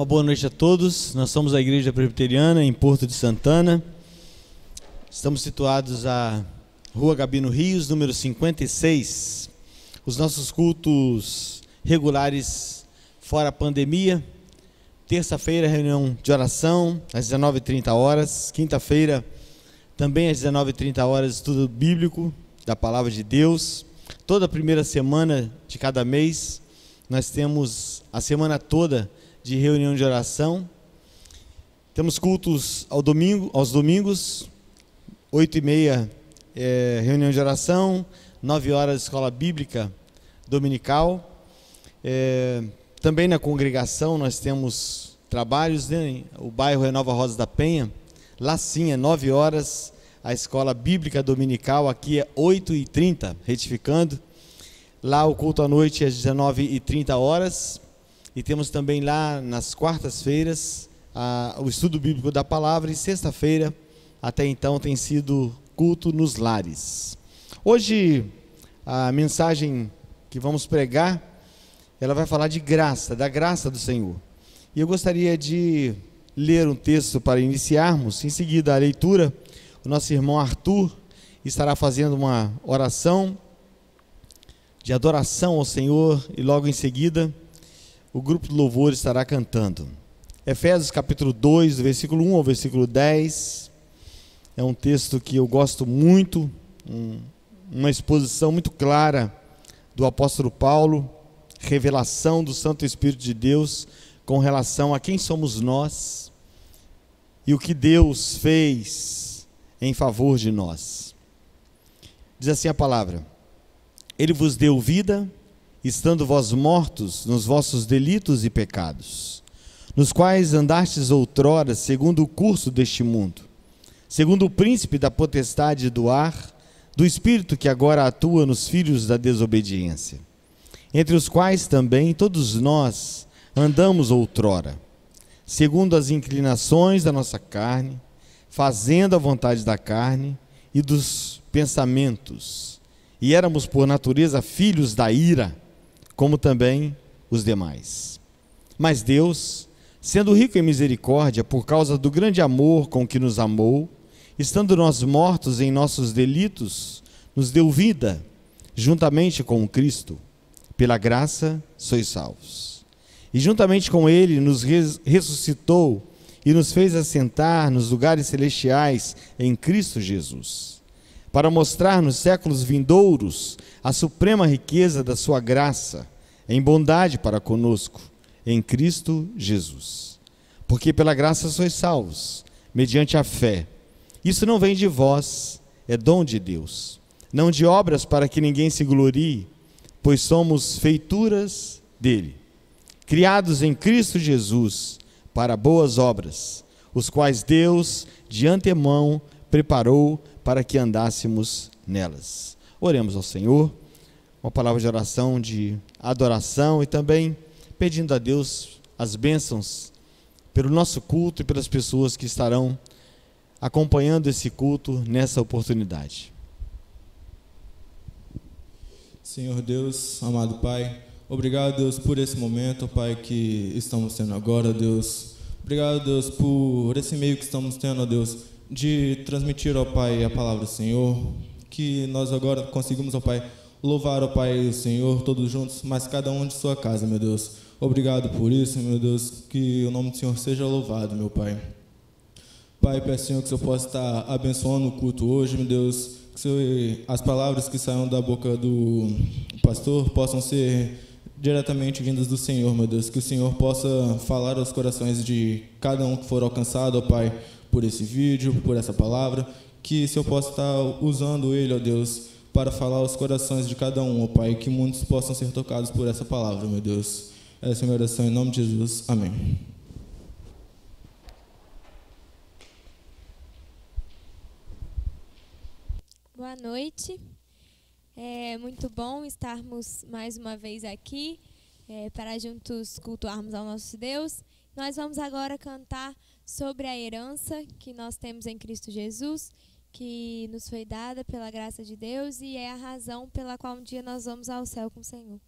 Uma boa noite a todos. Nós somos a Igreja Presbiteriana em Porto de Santana. Estamos situados à Rua Gabino Rios, número 56. Os nossos cultos regulares fora a pandemia. Terça-feira, reunião de oração, às 19h30. Quinta-feira, também às 19h30, estudo bíblico da Palavra de Deus. Toda a primeira semana de cada mês, nós temos a semana toda de reunião de oração. Temos cultos aos domingos, 8h30 reunião de oração, 9h escola bíblica dominical. Também na congregação nós temos trabalhos, né? O bairro Renova Rosa da Penha, lá sim é 9h a escola bíblica dominical, aqui é 8h30, retificando. Lá o culto à noite é às 19h30. E temos também lá nas quartas-feiras o estudo bíblico da palavra, e sexta-feira, até então, tem sido culto nos lares. Hoje, a mensagem que vamos pregar, ela vai falar de graça, da graça do Senhor. E eu gostaria de ler um texto para iniciarmos. Em seguida, a leitura, o nosso irmão Arthur estará fazendo uma oração de adoração ao Senhor, e logo em seguida, o grupo de louvor estará cantando. Efésios capítulo 2, do versículo 1 ao versículo 10. É um texto que eu gosto muito, uma exposição muito clara do apóstolo Paulo, revelação do Santo Espírito de Deus com relação a quem somos nós e o que Deus fez em favor de nós. Diz assim a palavra: Ele vos deu vida, estando vós mortos nos vossos delitos e pecados, nos quais andastes outrora segundo o curso deste mundo, segundo o príncipe da potestade do ar, do espírito que agora atua nos filhos da desobediência, entre os quais também todos nós andamos outrora, segundo as inclinações da nossa carne, fazendo a vontade da carne e dos pensamentos, e éramos por natureza filhos da ira, como também os demais. Mas Deus, sendo rico em misericórdia, por causa do grande amor com que nos amou, estando nós mortos em nossos delitos, nos deu vida, juntamente com Cristo. Pela graça sois salvos. E juntamente com Ele nos ressuscitou e nos fez assentar nos lugares celestiais em Cristo Jesus, para mostrar nos séculos vindouros a suprema riqueza da sua graça, em bondade para conosco, em Cristo Jesus. Porque pela graça sois salvos, mediante a fé. Isso não vem de vós, é dom de Deus, não de obras para que ninguém se glorie, pois somos feituras dele, criados em Cristo Jesus, para boas obras, os quais Deus de antemão preparou para que andássemos nelas. Oremos ao Senhor, uma palavra de oração, de adoração, e também pedindo a Deus as bênçãos pelo nosso culto e pelas pessoas que estarão acompanhando esse culto nessa oportunidade. Senhor Deus, amado Pai, obrigado, Deus, por esse momento, Pai, que estamos tendo agora, Deus. Obrigado, Deus, por esse meio que estamos tendo, Deus, de transmitir, ó Pai, a palavra do Senhor, que nós agora conseguimos, ó Pai, louvar, ó Pai, o Senhor, todos juntos, mas cada um de sua casa, meu Deus. Obrigado por isso, meu Deus, que o nome do Senhor seja louvado, meu Pai. Pai, peço, Senhor, que o Senhor possa estar abençoando o culto hoje, meu Deus, que as palavras que saiam da boca do pastor possam ser diretamente vindas do Senhor, meu Deus, que o Senhor possa falar aos corações de cada um que for alcançado, ó Pai, por esse vídeo, por essa palavra, que o Senhor possa estar usando ele, ó Deus, para falar aos corações de cada um, ó Pai, que muitos possam ser tocados por essa palavra, meu Deus. Essa é a minha oração em nome de Jesus. Amém. Boa noite. É muito bom estarmos mais uma vez aqui para juntos cultuarmos ao nosso Deus. Nós vamos agora cantar sobre a herança que nós temos em Cristo Jesus, que nos foi dada pela graça de Deus e é a razão pela qual um dia nós vamos ao céu com o Senhor.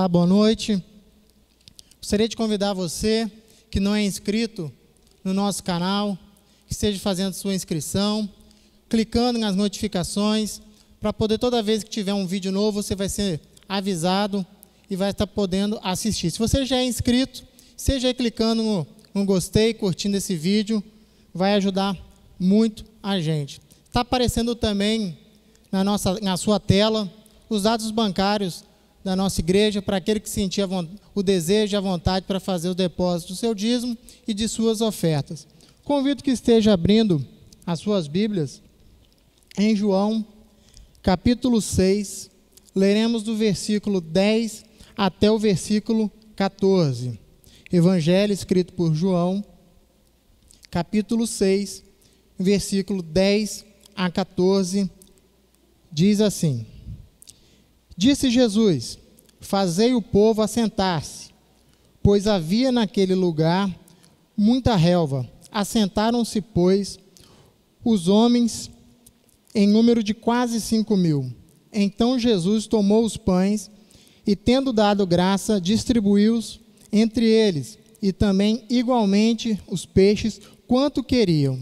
Olá, boa noite. Gostaria de convidar você que não é inscrito no nosso canal, que esteja fazendo sua inscrição, clicando nas notificações, para poder, toda vez que tiver um vídeo novo, você vai ser avisado e vai estar podendo assistir. Se você já é inscrito, seja aí clicando no gostei, curtindo esse vídeo, vai ajudar muito a gente. Está aparecendo também na sua tela os dados bancários da nossa igreja, para aquele que sentir o desejo e a vontade para fazer o depósito do seu dízimo e de suas ofertas. Convido que esteja abrindo as suas Bíblias em João, capítulo 6, leremos do versículo 10 até o versículo 14. Evangelho escrito por João, capítulo 6, versículo 10 a 14, diz assim: Disse Jesus: Fazei o povo assentar-se, pois havia naquele lugar muita relva. Assentaram-se, pois, os homens em número de quase 5.000. Então Jesus tomou os pães e, tendo dado graça, distribuiu-os entre eles, e também igualmente os peixes, quanto queriam.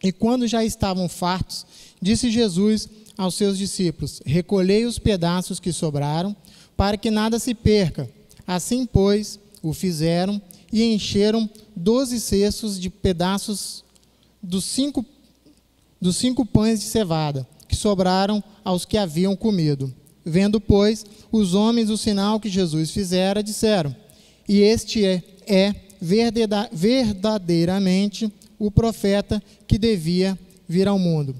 E quando já estavam fartos, disse Jesus aos seus discípulos: Recolhei os pedaços que sobraram, para que nada se perca. Assim, pois, o fizeram e encheram 12 cestos de pedaços dos cinco pães de cevada, que sobraram aos que haviam comido. Vendo, pois, os homens o sinal que Jesus fizera, disseram: E este é verdadeiramente o profeta que devia vir ao mundo.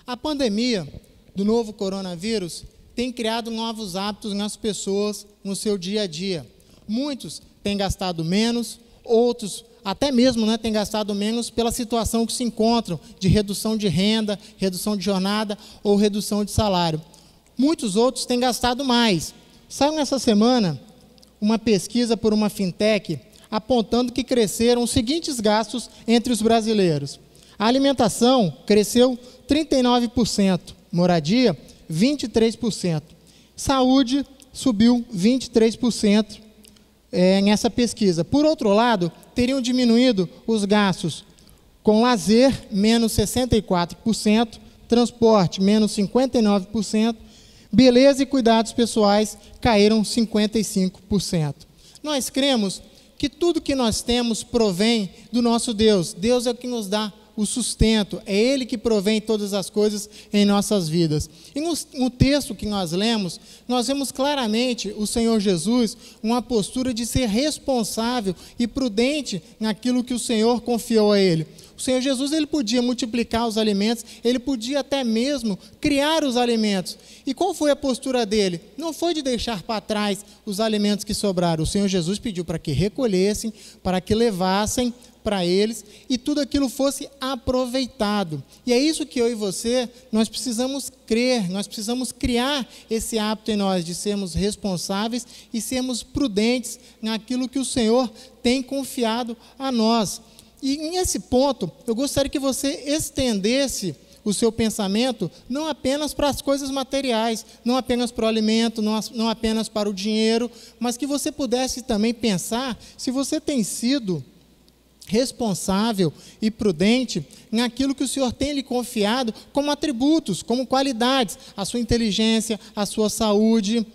A pandemia do novo coronavírus tem criado novos hábitos nas pessoas no seu dia a dia. Muitos têm gastado menos, outros até mesmo têm gastado menos pela situação que se encontram, de redução de renda, redução de jornada ou redução de salário. Muitos outros têm gastado mais. Saiu nessa semana uma pesquisa por uma fintech apontando que cresceram os seguintes gastos entre os brasileiros. A alimentação cresceu 39%, moradia 23%, saúde subiu 23% nessa pesquisa. Por outro lado, teriam diminuído os gastos com lazer, menos 64%, transporte, menos 59%, beleza e cuidados pessoais caíram 55%. Nós cremos que tudo que nós temos provém do nosso Deus. Deus é o que nos dá o sustento, é Ele que provém todas as coisas em nossas vidas. E no texto que nós lemos, nós vemos claramente o Senhor Jesus, uma postura de ser responsável e prudente naquilo que o Senhor confiou a Ele. O Senhor Jesus, Ele podia multiplicar os alimentos, Ele podia até mesmo criar os alimentos. E qual foi a postura dele? Não foi de deixar para trás os alimentos que sobraram. O Senhor Jesus pediu para que recolhessem, para que levassem para eles e tudo aquilo fosse aproveitado. E é isso que eu e você, nós precisamos crer, nós precisamos criar esse hábito em nós de sermos responsáveis e sermos prudentes naquilo que o Senhor tem confiado a nós. E nesse ponto, eu gostaria que você estendesse o seu pensamento não apenas para as coisas materiais, não apenas para o alimento, não apenas para o dinheiro, mas que você pudesse também pensar se você tem sido responsável e prudente naquilo que o Senhor tem lhe confiado como atributos, como qualidades, a sua inteligência, a sua saúde,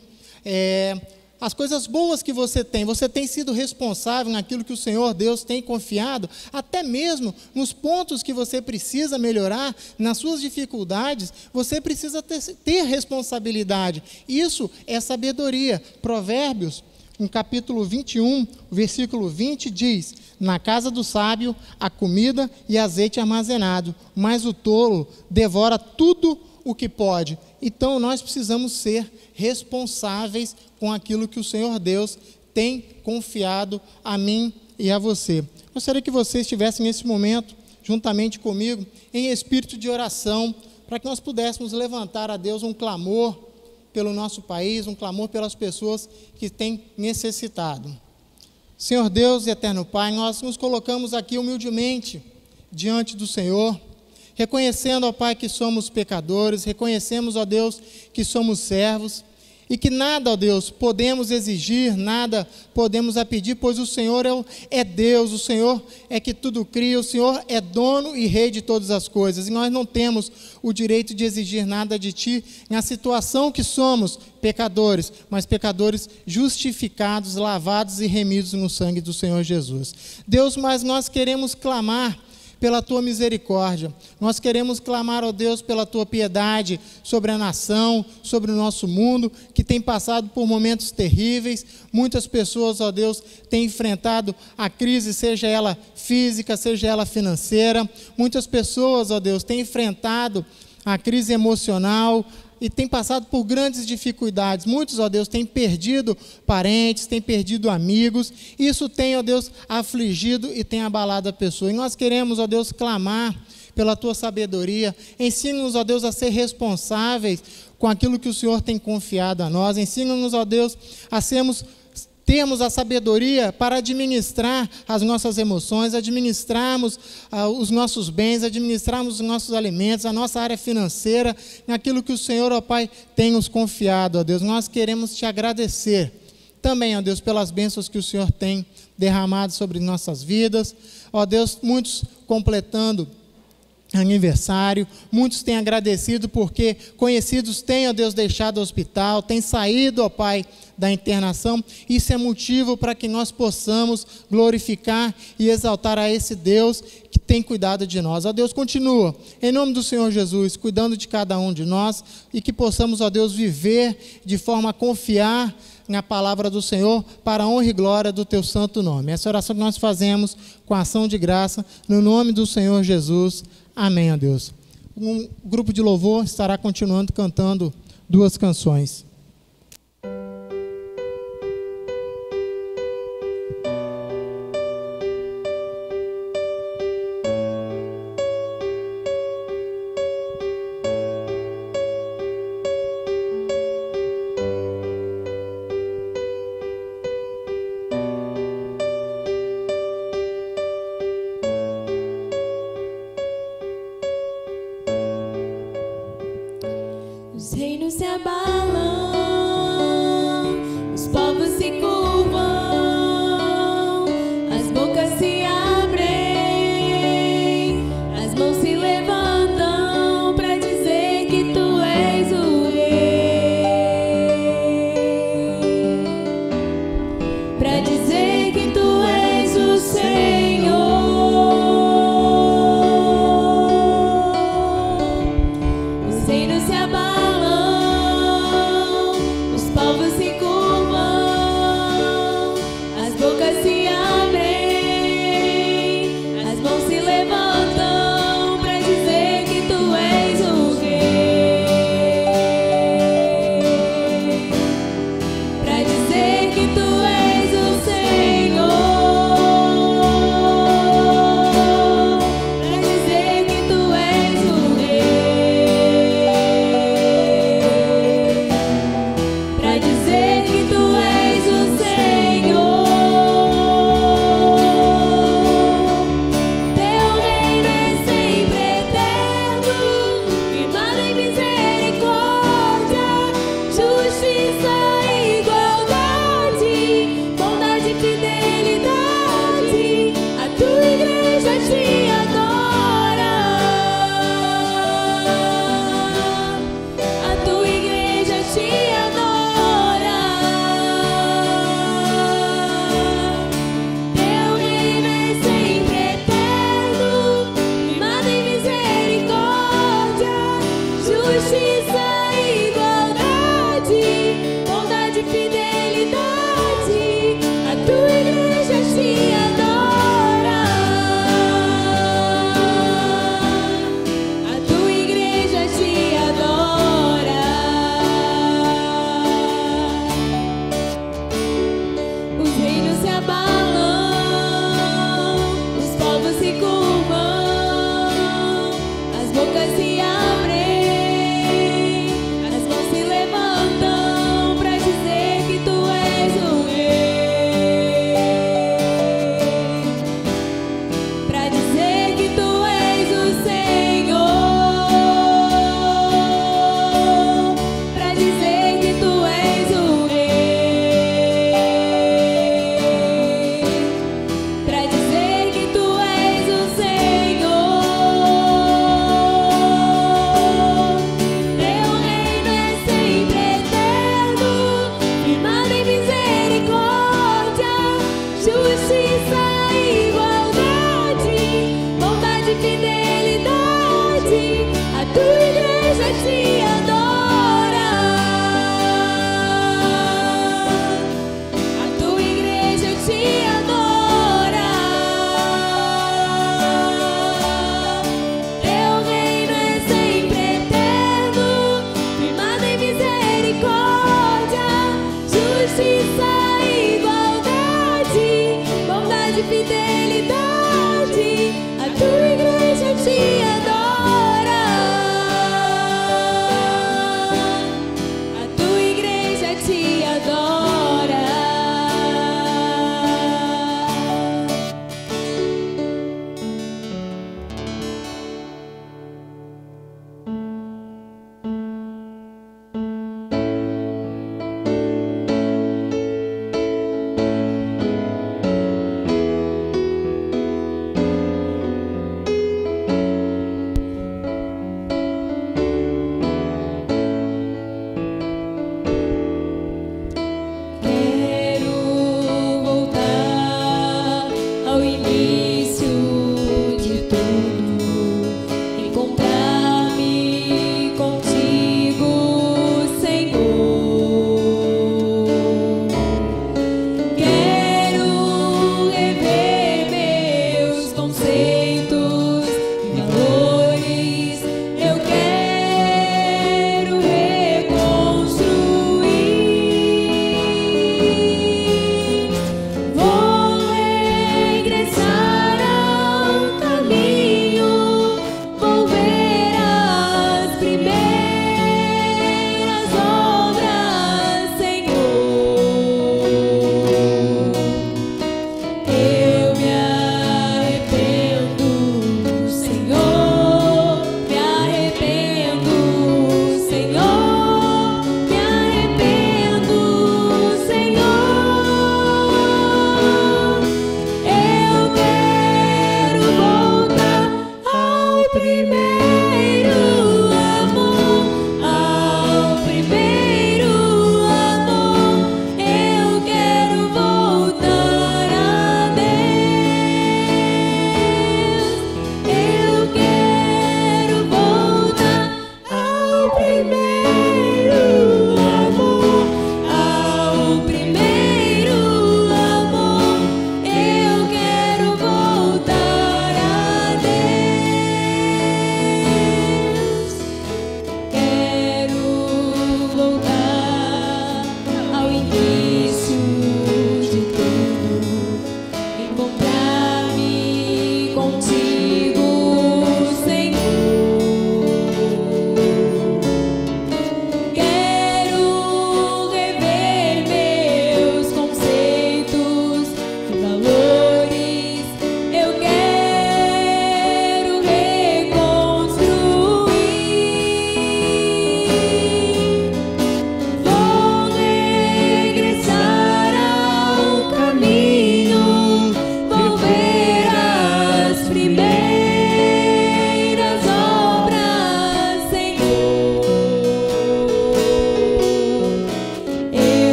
as coisas boas que você tem sido responsável naquilo que o Senhor Deus tem confiado, até mesmo nos pontos que você precisa melhorar, nas suas dificuldades, você precisa ter responsabilidade. Isso é sabedoria. Provérbios, no capítulo 21, versículo 20, diz: Na casa do sábio há comida e azeite armazenado, mas o tolo devora tudo o que pode. Então, nós precisamos ser responsáveis com aquilo que o Senhor Deus tem confiado a mim e a você. Gostaria que você estivesse nesse momento, juntamente comigo, em espírito de oração, para que nós pudéssemos levantar a Deus um clamor pelo nosso país, um clamor pelas pessoas que têm necessitado. Senhor Deus e eterno Pai, nós nos colocamos aqui humildemente diante do Senhor, reconhecendo, ó Pai, que somos pecadores, reconhecemos, ó Deus, que somos servos, e que nada, ó Deus, podemos exigir, nada podemos a pedir, pois o Senhor é Deus, o Senhor é que tudo cria, o Senhor é dono e rei de todas as coisas, e nós não temos o direito de exigir nada de Ti, na situação que somos pecadores, mas pecadores justificados, lavados e remidos no sangue do Senhor Jesus. Deus, mas nós queremos clamar pela Tua misericórdia, nós queremos clamar, ó Deus, pela Tua piedade sobre a nação, sobre o nosso mundo, que tem passado por momentos terríveis. Muitas pessoas, ó Deus, têm enfrentado a crise, seja ela física, seja ela financeira. Muitas pessoas, ó Deus, têm enfrentado a crise emocional, e tem passado por grandes dificuldades. Muitos, ó Deus, têm perdido parentes, têm perdido amigos. Isso tem, ó Deus, afligido e tem abalado a pessoa. E nós queremos, ó Deus, clamar pela Tua sabedoria. Ensina-nos, ó Deus, a ser responsáveis com aquilo que o Senhor tem confiado a nós. Ensina-nos, ó Deus, a termos a sabedoria para administrar as nossas emoções, administrarmos os nossos bens, administrarmos os nossos alimentos, a nossa área financeira, naquilo que o Senhor, ó Pai, tem nos confiado, ó Deus. Nós queremos Te agradecer também, ó Deus, pelas bênçãos que o Senhor tem derramado sobre nossas vidas. Ó Deus, muitos completando aniversário, muitos têm agradecido porque conhecidos têm, ó Deus, deixado o hospital, têm saído, ó Pai, da internação. Isso é motivo para que nós possamos glorificar e exaltar a esse Deus que tem cuidado de nós. Ó Deus, continua, em nome do Senhor Jesus, cuidando de cada um de nós, e que possamos, ó Deus, viver de forma a confiar na palavra do Senhor, para a honra e glória do Teu santo nome. Essa oração que nós fazemos com ação de graça, no nome do Senhor Jesus. Amém, ó Deus. Um grupo de louvor estará continuando cantando 2 canções. Os reinos se abalam, os povos se curvam, as bocas se abrem, as mãos se levantam para dizer que Tu és o Rei, para dizer que Tu és o Senhor. Os reinos se abalam, os povos se curvam, as bocas se abrem, as mãos se levantam para dizer que Tu és o Rei, para dizer que Tu és o Senhor.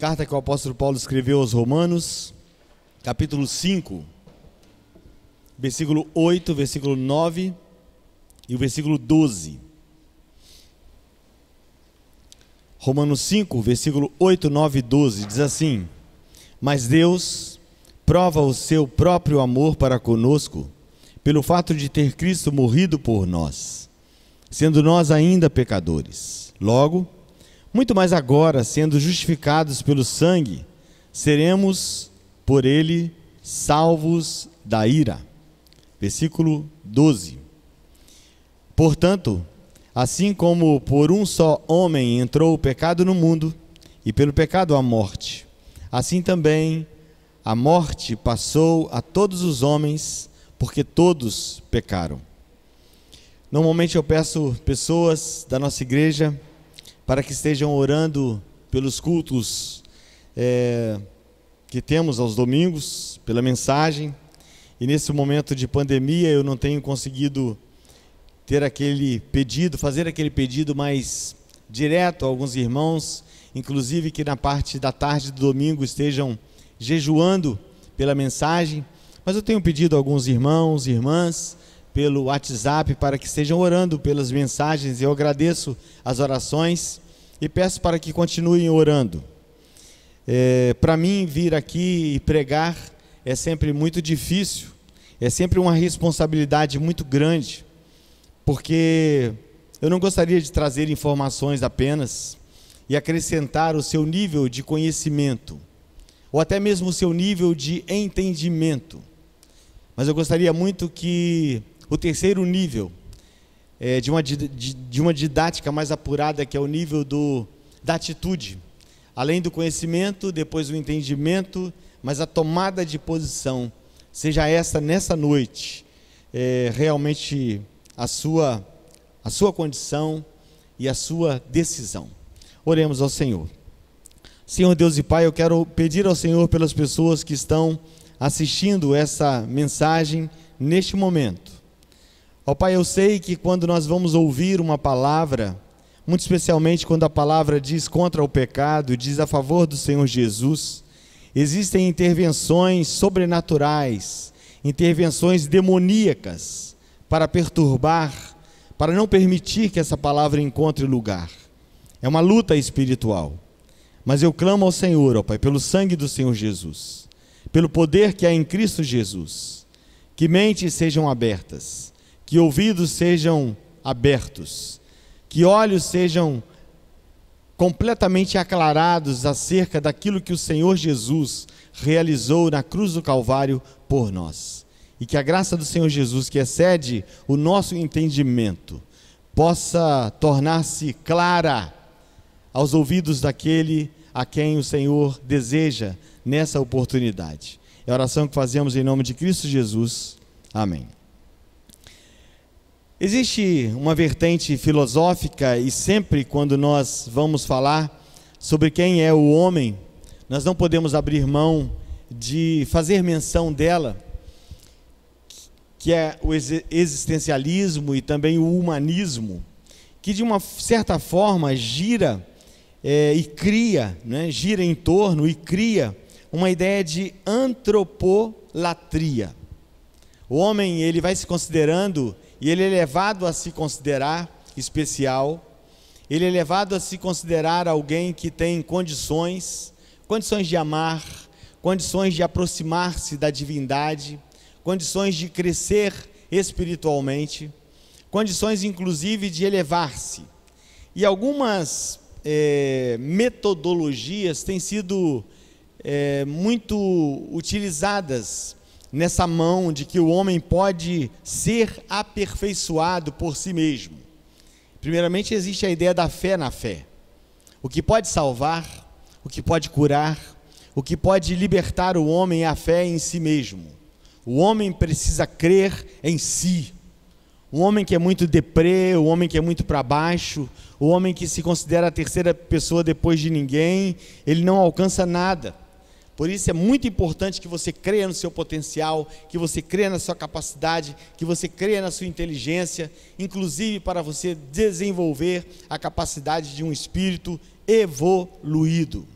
Carta que o apóstolo Paulo escreveu aos Romanos, capítulo 5, versículo 8, versículo 9 e o versículo 12. Romanos 5, versículo 8, 9 e 12, diz assim: Mas Deus prova o seu próprio amor para conosco, pelo fato de ter Cristo morrido por nós, sendo nós ainda pecadores. Logo, muito mais agora, sendo justificados pelo sangue, seremos por ele salvos da ira. Versículo 12. Portanto, assim como por um só homem entrou o pecado no mundo, e pelo pecado a morte, assim também a morte passou a todos os homens, porque todos pecaram. Normalmente eu peço pessoas da nossa igreja para que estejam orando pelos cultos que temos aos domingos, pela mensagem. E nesse momento de pandemia eu não tenho conseguido ter fazer aquele pedido mais direto a alguns irmãos, inclusive que na parte da tarde do domingo estejam jejuando pela mensagem. Mas eu tenho pedido a alguns irmãos e irmãs pelo WhatsApp para que estejam orando pelas mensagens. Eu agradeço as orações e peço para que continuem orando. Para mim, vir aqui e pregar é sempre muito difícil, é sempre uma responsabilidade muito grande, porque eu não gostaria de trazer informações apenas e acrescentar o seu nível de conhecimento, ou até mesmo o seu nível de entendimento. Mas eu gostaria muito que o terceiro nível, de uma didática mais apurada, que é o nível da atitude, além do conhecimento, depois o entendimento, mas a tomada de posição, seja essa nessa noite, realmente a sua condição e a sua decisão. Oremos ao Senhor. Senhor Deus e Pai, eu quero pedir ao Senhor pelas pessoas que estão assistindo essa mensagem neste momento. Ó Pai, eu sei que quando nós vamos ouvir uma palavra, muito especialmente quando a palavra diz contra o pecado, diz a favor do Senhor Jesus, existem intervenções sobrenaturais, intervenções demoníacas para perturbar, para não permitir que essa palavra encontre lugar. É uma luta espiritual. Mas eu clamo ao Senhor, ó Pai, pelo sangue do Senhor Jesus, pelo poder que há em Cristo Jesus, que mentes sejam abertas, que ouvidos sejam abertos, que olhos sejam completamente aclarados acerca daquilo que o Senhor Jesus realizou na cruz do Calvário por nós. E que a graça do Senhor Jesus, que excede o nosso entendimento, possa tornar-se clara aos ouvidos daquele a quem o Senhor deseja nessa oportunidade. É a oração que fazemos em nome de Cristo Jesus. Amém. Existe uma vertente filosófica, e sempre quando nós vamos falar sobre quem é o homem, nós não podemos abrir mão de fazer menção dela, que é o existencialismo e também o humanismo, que de uma certa forma gira e cria, gira em torno e cria uma ideia de antropolatria. O homem, ele vai se considerando, e ele é levado a se considerar especial, ele é levado a se considerar alguém que tem condições de amar, condições de aproximar-se da divindade, condições de crescer espiritualmente, condições inclusive de elevar-se. E algumas metodologias têm sido muito utilizadas nessa mão de que o homem pode ser aperfeiçoado por si mesmo. Primeiramente, existe a ideia da fé na fé. O que pode salvar, o que pode curar, o que pode libertar o homem é a fé em si mesmo. O homem precisa crer em si. O homem que é muito deprê, o homem que é muito para baixo, o homem que se considera a terceira pessoa depois de ninguém, ele não alcança nada. Por isso é muito importante que você creia no seu potencial, que você creia na sua capacidade, que você creia na sua inteligência, inclusive para você desenvolver a capacidade de um espírito evoluído.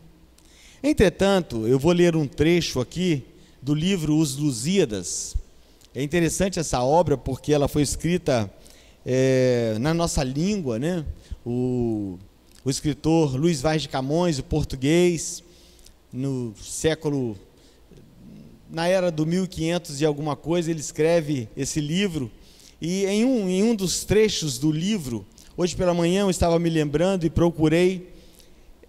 Entretanto, eu vou ler um trecho aqui do livro Os Lusíadas. É interessante essa obra porque ela foi escrita na nossa língua, né? O escritor Luís Vaz de Camões, o português, na era do 1500 e alguma coisa, ele escreve esse livro, e em um dos trechos do livro, hoje pela manhã eu estava me lembrando e procurei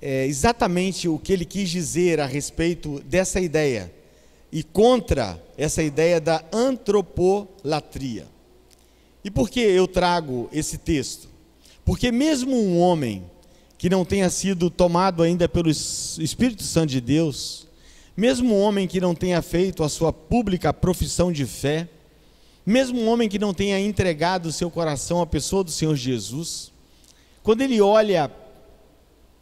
exatamente o que ele quis dizer a respeito dessa ideia, e contra essa ideia da antropolatria. E por que eu trago esse texto? Porque mesmo um homem que não tenha sido tomado ainda pelo Espírito Santo de Deus, mesmo um homem que não tenha feito a sua pública profissão de fé, mesmo um homem que não tenha entregado o seu coração à pessoa do Senhor Jesus, quando ele olha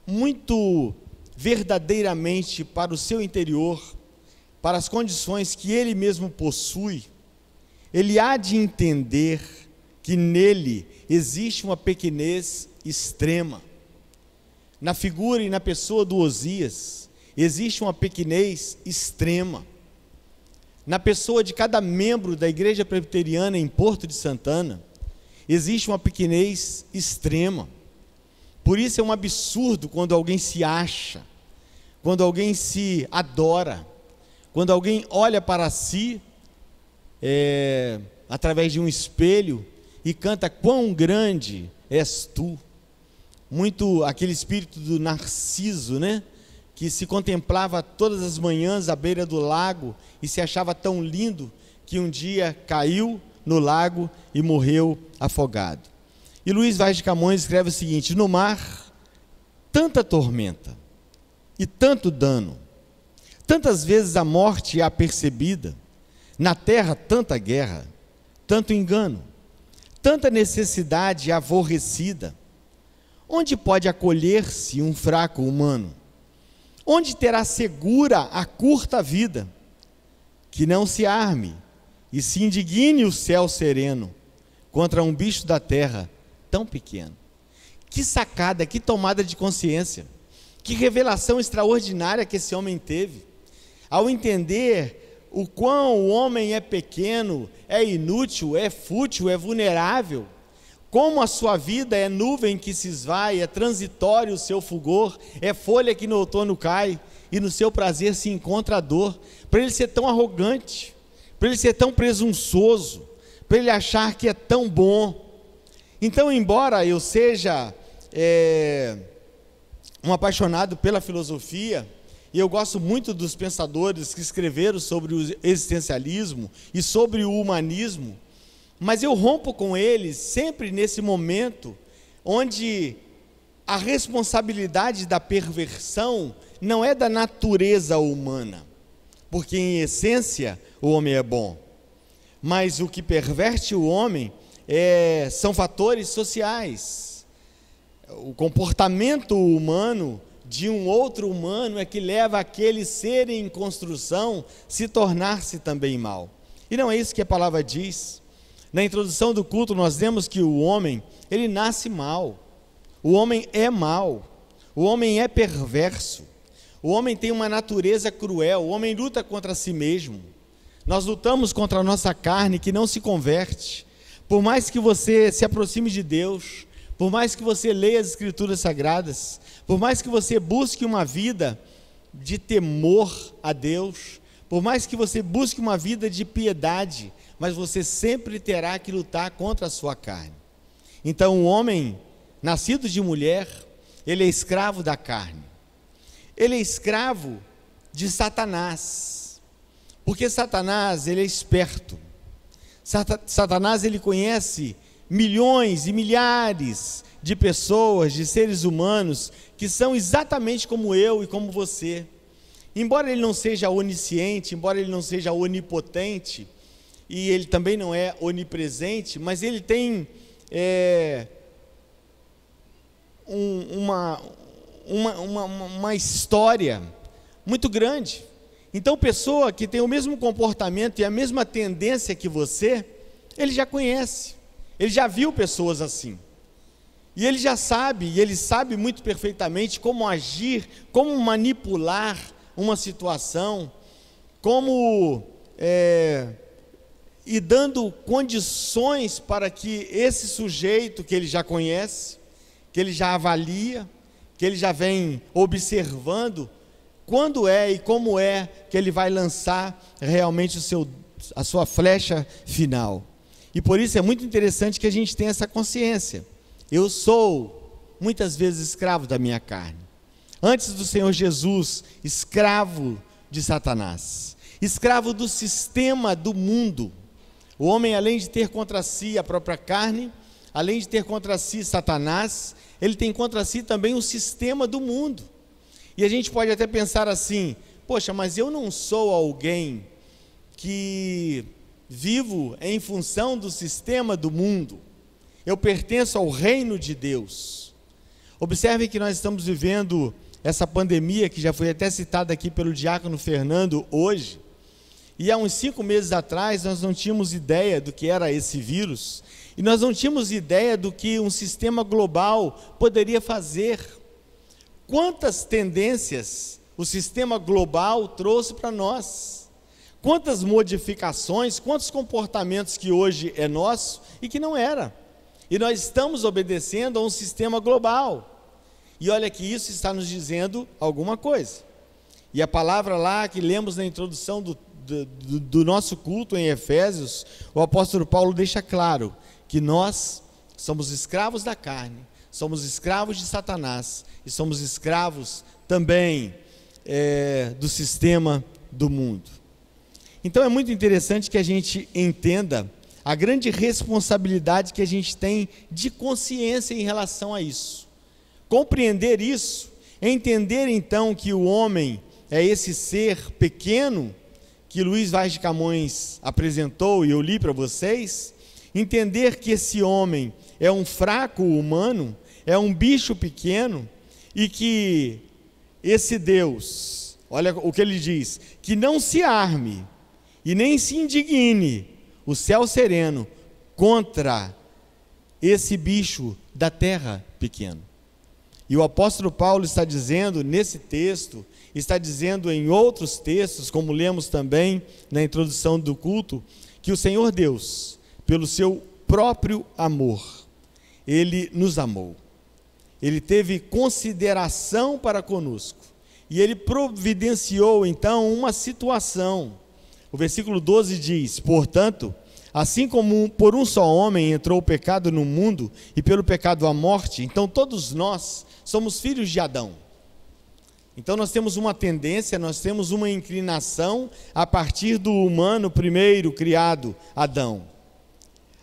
muito verdadeiramente para o seu interior, para as condições que ele mesmo possui, ele há de entender que nele existe uma pequenez extrema. Na figura e na pessoa do Osias, existe uma pequenez extrema. Na pessoa de cada membro da Igreja Presbiteriana em Porto de Santana, existe uma pequenez extrema. Por isso é um absurdo quando alguém se acha, quando alguém se adora, quando alguém olha para si, através de um espelho, e canta: quão grande és tu. Muito aquele espírito do Narciso, né? Que se contemplava todas as manhãs à beira do lago e se achava tão lindo que um dia caiu no lago e morreu afogado. E Luís Vaz de Camões escreve o seguinte: no mar, tanta tormenta e tanto dano, tantas vezes a morte é apercebida, na terra tanta guerra, tanto engano, tanta necessidade aborrecida. Onde pode acolher-se um fraco humano? Onde terá segura a curta vida? Que não se arme e se indigne o céu sereno contra um bicho da terra tão pequeno. Que sacada, que tomada de consciência, que revelação extraordinária que esse homem teve, ao entender o quão o homem é pequeno, é inútil, é fútil, é vulnerável, como a sua vida é nuvem que se esvai, é transitório o seu fulgor, é folha que no outono cai, e no seu prazer se encontra a dor. Para ele ser tão arrogante, para ele ser tão presunçoso, para ele achar que é tão bom. Então, embora eu seja um apaixonado pela filosofia, e eu gosto muito dos pensadores que escreveram sobre o existencialismo e sobre o humanismo, mas eu rompo com eles sempre nesse momento onde a responsabilidade da perversão não é da natureza humana, porque em essência o homem é bom, mas o que perverte o homem são fatores sociais. O comportamento humano de um outro humano é que leva aquele ser em construção se tornar-se também mal. E não é isso que a palavra diz. Na introdução do culto nós vemos que o homem, ele nasce mal, o homem é mau, o homem é perverso, o homem tem uma natureza cruel, o homem luta contra si mesmo. Nós lutamos contra a nossa carne que não se converte. Por mais que você se aproxime de Deus, por mais que você leia as Escrituras Sagradas, por mais que você busque uma vida de temor a Deus, por mais que você busque uma vida de piedade, mas você sempre terá que lutar contra a sua carne. Então o homem, nascido de mulher, ele é escravo da carne. Ele é escravo de Satanás, porque Satanás, ele é esperto. Satanás, ele conhece milhões e milhares de pessoas, de seres humanos, que são exatamente como eu e como você. Embora ele não seja onisciente, embora ele não seja onipotente, e ele também não é onipresente, mas ele tem uma história muito grande. Então, pessoa que tem o mesmo comportamento e a mesma tendência que você, ele já conhece, ele já viu pessoas assim. E ele já sabe, e ele sabe muito perfeitamente como agir, como manipular uma situação, como e dando condições para que esse sujeito que ele já conhece, que ele já avalia, que ele já vem observando, quando é e como é que ele vai lançar realmente a sua flecha final. E por isso é muito interessante que a gente tenha essa consciência. Eu sou muitas vezes escravo da minha carne. Antes do Senhor Jesus, escravo de Satanás, escravo do sistema do mundo. O homem, além de ter contra si a própria carne, além de ter contra si Satanás, ele tem contra si também o sistema do mundo. E a gente pode até pensar assim: poxa, mas eu não sou alguém que vivo em função do sistema do mundo. Eu pertenço ao reino de Deus. Observe que nós estamos vivendo essa pandemia, que já foi até citada aqui pelo diácono Fernando hoje, e há uns 5 meses atrás nós não tínhamos ideia do que era esse vírus, e nós não tínhamos ideia do que um sistema global poderia fazer. Quantas tendências o sistema global trouxe para nós, quantas modificações, quantos comportamentos que hoje é nosso e que não era, e nós estamos obedecendo a um sistema global. E olha que isso está nos dizendo alguma coisa. E a palavra lá que lemos na introdução do nosso culto em Efésios, o apóstolo Paulo deixa claro que nós somos escravos da carne, somos escravos de Satanás e somos escravos também do sistema do mundo. Então é muito interessante que a gente entenda a grande responsabilidade que a gente tem de consciência em relação a isso. Compreender isso, entender então que o homem é esse ser pequeno que Luiz Vaz de Camões apresentou e eu li para vocês, entender que esse homem é um fraco humano, é um bicho pequeno, e que esse Deus, olha o que ele diz, que não se arme e nem se indigne o céu sereno contra esse bicho da terra pequeno. E o apóstolo Paulo está dizendo nesse texto, está dizendo em outros textos, como lemos também na introdução do culto, que o Senhor Deus, pelo seu próprio amor, Ele nos amou. Ele teve consideração para conosco. E Ele providenciou então uma situação. O versículo 12 diz: portanto, assim como por um só homem entrou o pecado no mundo, e pelo pecado a morte, então todos nós somos filhos de Adão. Então nós temos uma tendência, nós temos uma inclinação a partir do humano primeiro criado, Adão.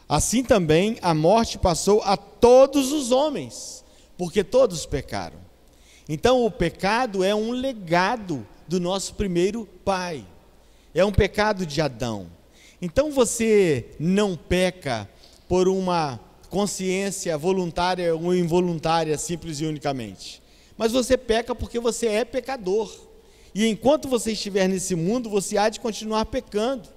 Assim também a morte passou a todos os homens, porque todos pecaram. Então o pecado é um legado do nosso primeiro pai, é um pecado de Adão. Então você não peca por uma consciência voluntária ou involuntária, simples e unicamente. Mas você peca porque você é pecador. E enquanto você estiver nesse mundo, você há de continuar pecando.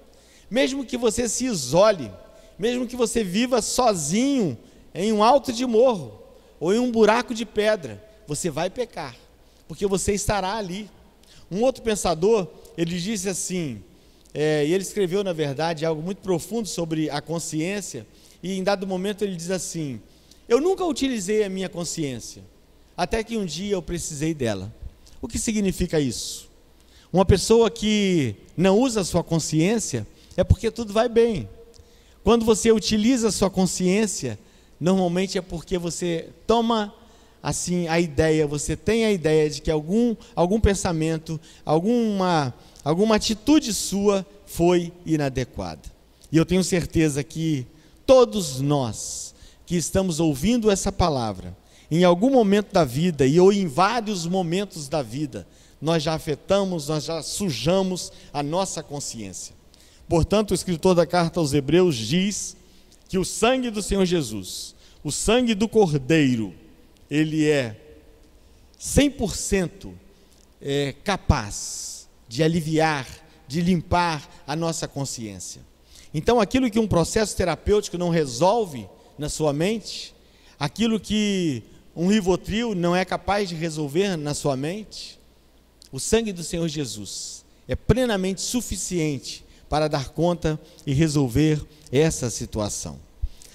Mesmo que você se isole, mesmo que você viva sozinho em um alto de morro ou em um buraco de pedra, você vai pecar, porque você estará ali. Um outro pensador, ele disse assim, e ele escreveu, na verdade, algo muito profundo sobre a consciência, e em dado momento ele diz assim: eu nunca utilizei a minha consciência, até que um dia eu precisei dela. O que significa isso? Uma pessoa que não usa a sua consciência é porque tudo vai bem. Quando você utiliza a sua consciência, normalmente é porque você toma assim a ideia, você tem a ideia de que algum pensamento, alguma atitude sua foi inadequada. E eu tenho certeza que todos nós que estamos ouvindo essa palavra, em algum momento da vida ou em vários momentos da vida, nós já afetamos, nós já sujamos a nossa consciência. Portanto, o escritor da carta aos Hebreus diz que o sangue do Senhor Jesus, o sangue do Cordeiro, ele é 100% capaz de aliviar, de limpar a nossa consciência. Então, aquilo que um processo terapêutico não resolve na sua mente, aquilo que um Rivotril não é capaz de resolver na sua mente, o sangue do Senhor Jesus é plenamente suficiente para dar conta e resolver essa situação.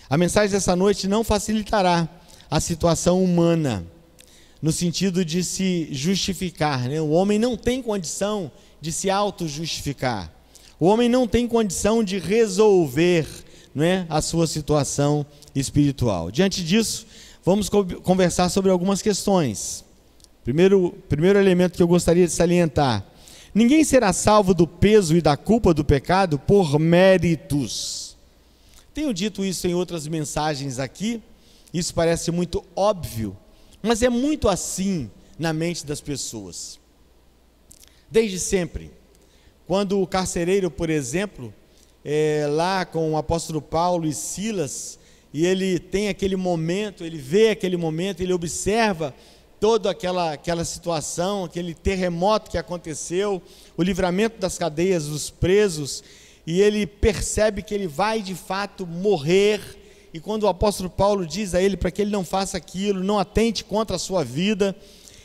A mensagem dessa noite não facilitará a situação humana, no sentido de se justificar, né? O homem não tem condição de se auto-justificar. O homem não tem condição de resolver, né, a sua situação espiritual. Diante disso, vamos conversar sobre algumas questões. Primeiro elemento que eu gostaria de salientar: ninguém será salvo do peso e da culpa do pecado por méritos. Tenho dito isso em outras mensagens aqui, isso parece muito óbvio, mas é muito assim na mente das pessoas. Desde sempre, quando o carcereiro, por exemplo, lá com o apóstolo Paulo e Silas, e ele tem aquele momento, ele vê aquele momento, ele observa toda aquela situação, aquele terremoto que aconteceu, o livramento das cadeias dos presos, e ele percebe que ele vai de fato morrer. E quando o apóstolo Paulo diz a ele para que ele não faça aquilo, não atente contra a sua vida,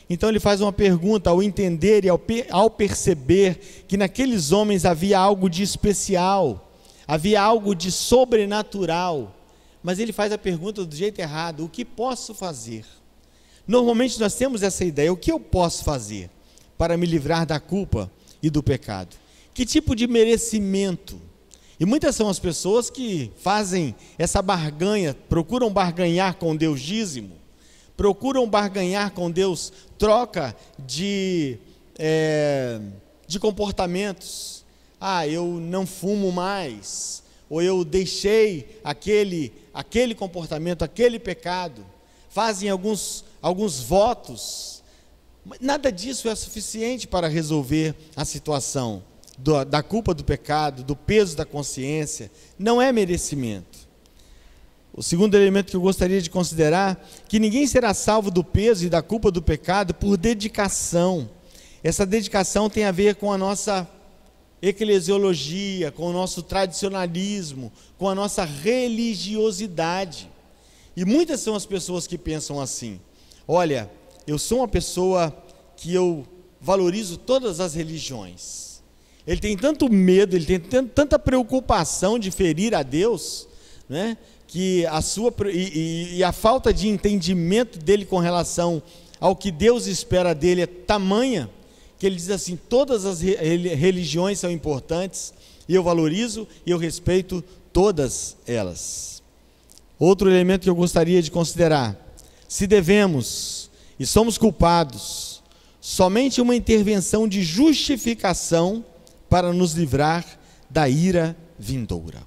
então ele faz uma pergunta ao entender e ao perceber que naqueles homens havia algo de especial, havia algo de sobrenatural, mas ele faz a pergunta do jeito errado: o que posso fazer? Normalmente nós temos essa ideia: o que eu posso fazer para me livrar da culpa e do pecado? Que tipo de merecimento? E muitas são as pessoas que fazem essa barganha, procuram barganhar com Deus dízimo, procuram barganhar com Deus troca de comportamentos. Eu não fumo mais, ou eu deixei aquele comportamento, aquele pecado. Fazem alguns votos, mas nada disso é suficiente para resolver a situação da culpa do pecado, do peso da consciência. Não é merecimento. O segundo elemento que eu gostaria de considerar, que ninguém será salvo do peso e da culpa do pecado por dedicação. Essa dedicação tem a ver com a nossa eclesiologia, com o nosso tradicionalismo, com a nossa religiosidade. E muitas são as pessoas que pensam assim: olha, eu sou uma pessoa que eu valorizo todas as religiões. Ele tem tanto medo, ele tem tanta preocupação de ferir a Deus, né, que a falta de entendimento dele com relação ao que Deus espera dele é tamanha, que ele diz assim: todas as religiões são importantes, e eu valorizo e eu respeito todas elas. Outro elemento que eu gostaria de considerar: se devemos e somos culpados, somente uma intervenção de justificação para nos livrar da ira vindoura.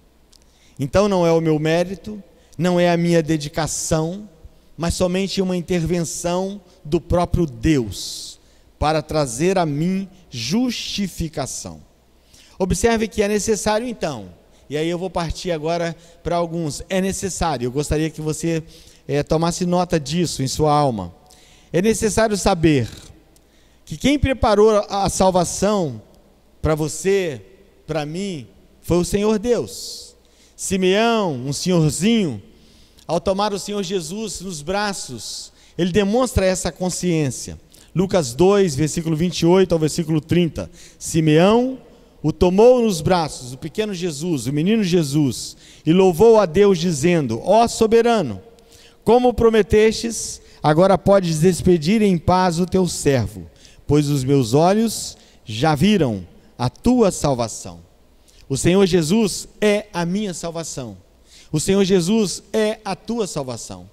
Então não é o meu mérito, não é a minha dedicação, mas somente uma intervenção do próprio Deus para trazer a mim justificação. Observe que é necessário então, e aí eu vou partir agora para alguns. É necessário, eu gostaria que você tomasse nota disso em sua alma. É necessário saber que quem preparou a salvação para você, para mim, foi o Senhor Deus. Simeão, um senhorzinho, ao tomar o Senhor Jesus nos braços, ele demonstra essa consciência. Lucas 2, versículo 28 ao versículo 30. Simeão o tomou nos braços, o pequeno Jesus, o menino Jesus, e louvou a Deus dizendo: ó soberano, como prometestes, agora podes despedir em paz o teu servo, pois os meus olhos já viram a tua salvação. O Senhor Jesus é a minha salvação. O Senhor Jesus é a tua salvação.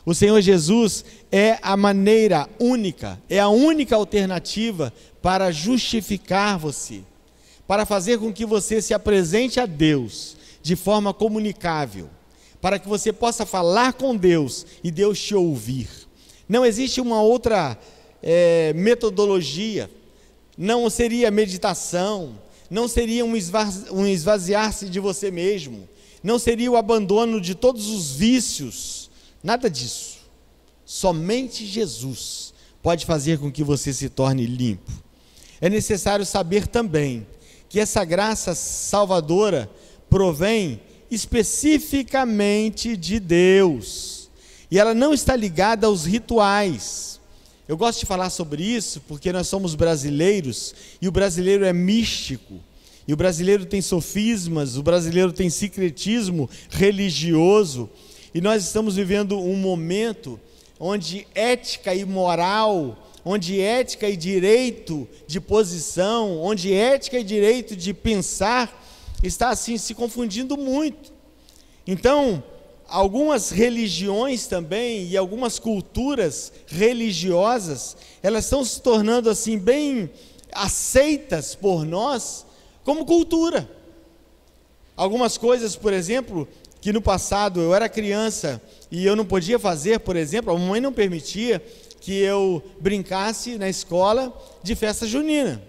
O Senhor Jesus é a maneira única, é a única alternativa para justificar você, para fazer com que você se apresente a Deus de forma comunicável, para que você possa falar com Deus e Deus te ouvir. Não existe uma outra metodologia. Não seria meditação, não seria um esvaziar-se de você mesmo, não seria o abandono de todos os vícios, nada disso. Somente Jesus pode fazer com que você se torne limpo. É necessário saber também que essa graça salvadora provém especificamente de Deus, e ela não está ligada aos rituais. Eu gosto de falar sobre isso porque nós somos brasileiros, e o brasileiro é místico, e o brasileiro tem sofismas, o brasileiro tem sincretismo religioso, e nós estamos vivendo um momento onde ética e moral, onde ética e direito de posição, onde ética e direito de pensar está assim se confundindo muito. Então, algumas religiões também e algumas culturas religiosas, elas estão se tornando assim bem aceitas por nós como cultura. Algumas coisas, por exemplo, que no passado eu era criança e eu não podia fazer, por exemplo, a mamãe não permitia que eu brincasse na escola de festa junina,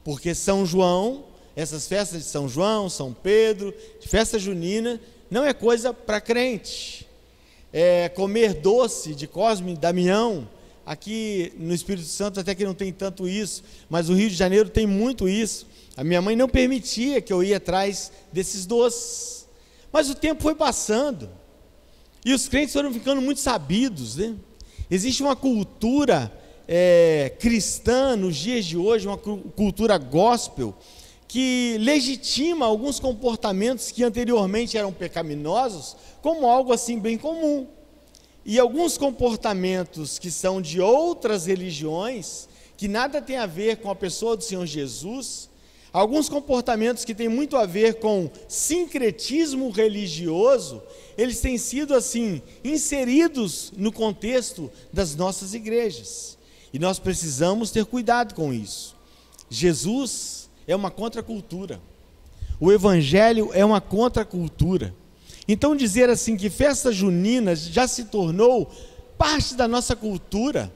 porque São João essas festas de São João, São Pedro, de festa junina, não é coisa para crente. Comer doce de Cosme e Damião, aqui no Espírito Santo até que não tem tanto isso, mas o Rio de Janeiro tem muito isso. A minha mãe não permitia que eu ia atrás desses doces, mas o tempo foi passando, e os crentes foram ficando muito sabidos, né? Existe uma cultura cristã nos dias de hoje, uma cultura gospel, que legitima alguns comportamentos que anteriormente eram pecaminosos, como algo assim bem comum. E alguns comportamentos que são de outras religiões, que nada tem a ver com a pessoa do Senhor Jesus, alguns comportamentos que têm muito a ver com sincretismo religioso, eles têm sido assim, inseridos no contexto das nossas igrejas. E nós precisamos ter cuidado com isso. Jesus é uma contracultura. O Evangelho é uma contracultura. Então dizer assim que festa junina já se tornou parte da nossa cultura,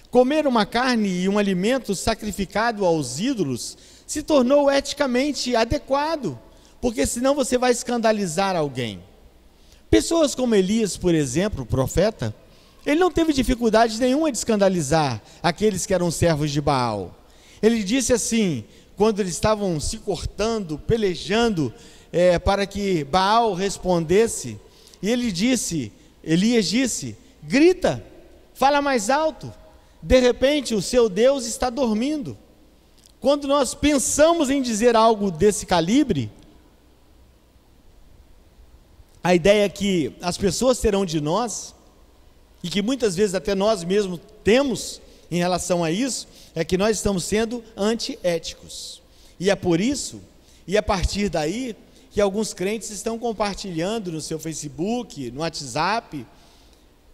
comer uma carne e um alimento sacrificado aos ídolos se tornou eticamente adequado, porque senão você vai escandalizar alguém. Pessoas como Elias, por exemplo, o profeta, ele não teve dificuldade nenhuma de escandalizar aqueles que eram servos de Baal. Ele disse assim, quando eles estavam se cortando, pelejando, para que Baal respondesse, e Elias disse, grita, fala mais alto, de repente o seu Deus está dormindo. Quando nós pensamos em dizer algo desse calibre, a ideia que as pessoas terão de nós, e que muitas vezes até nós mesmos temos em relação a isso, é que nós estamos sendo antiéticos. E é por isso, e a partir daí, que alguns crentes estão compartilhando no seu Facebook, no WhatsApp,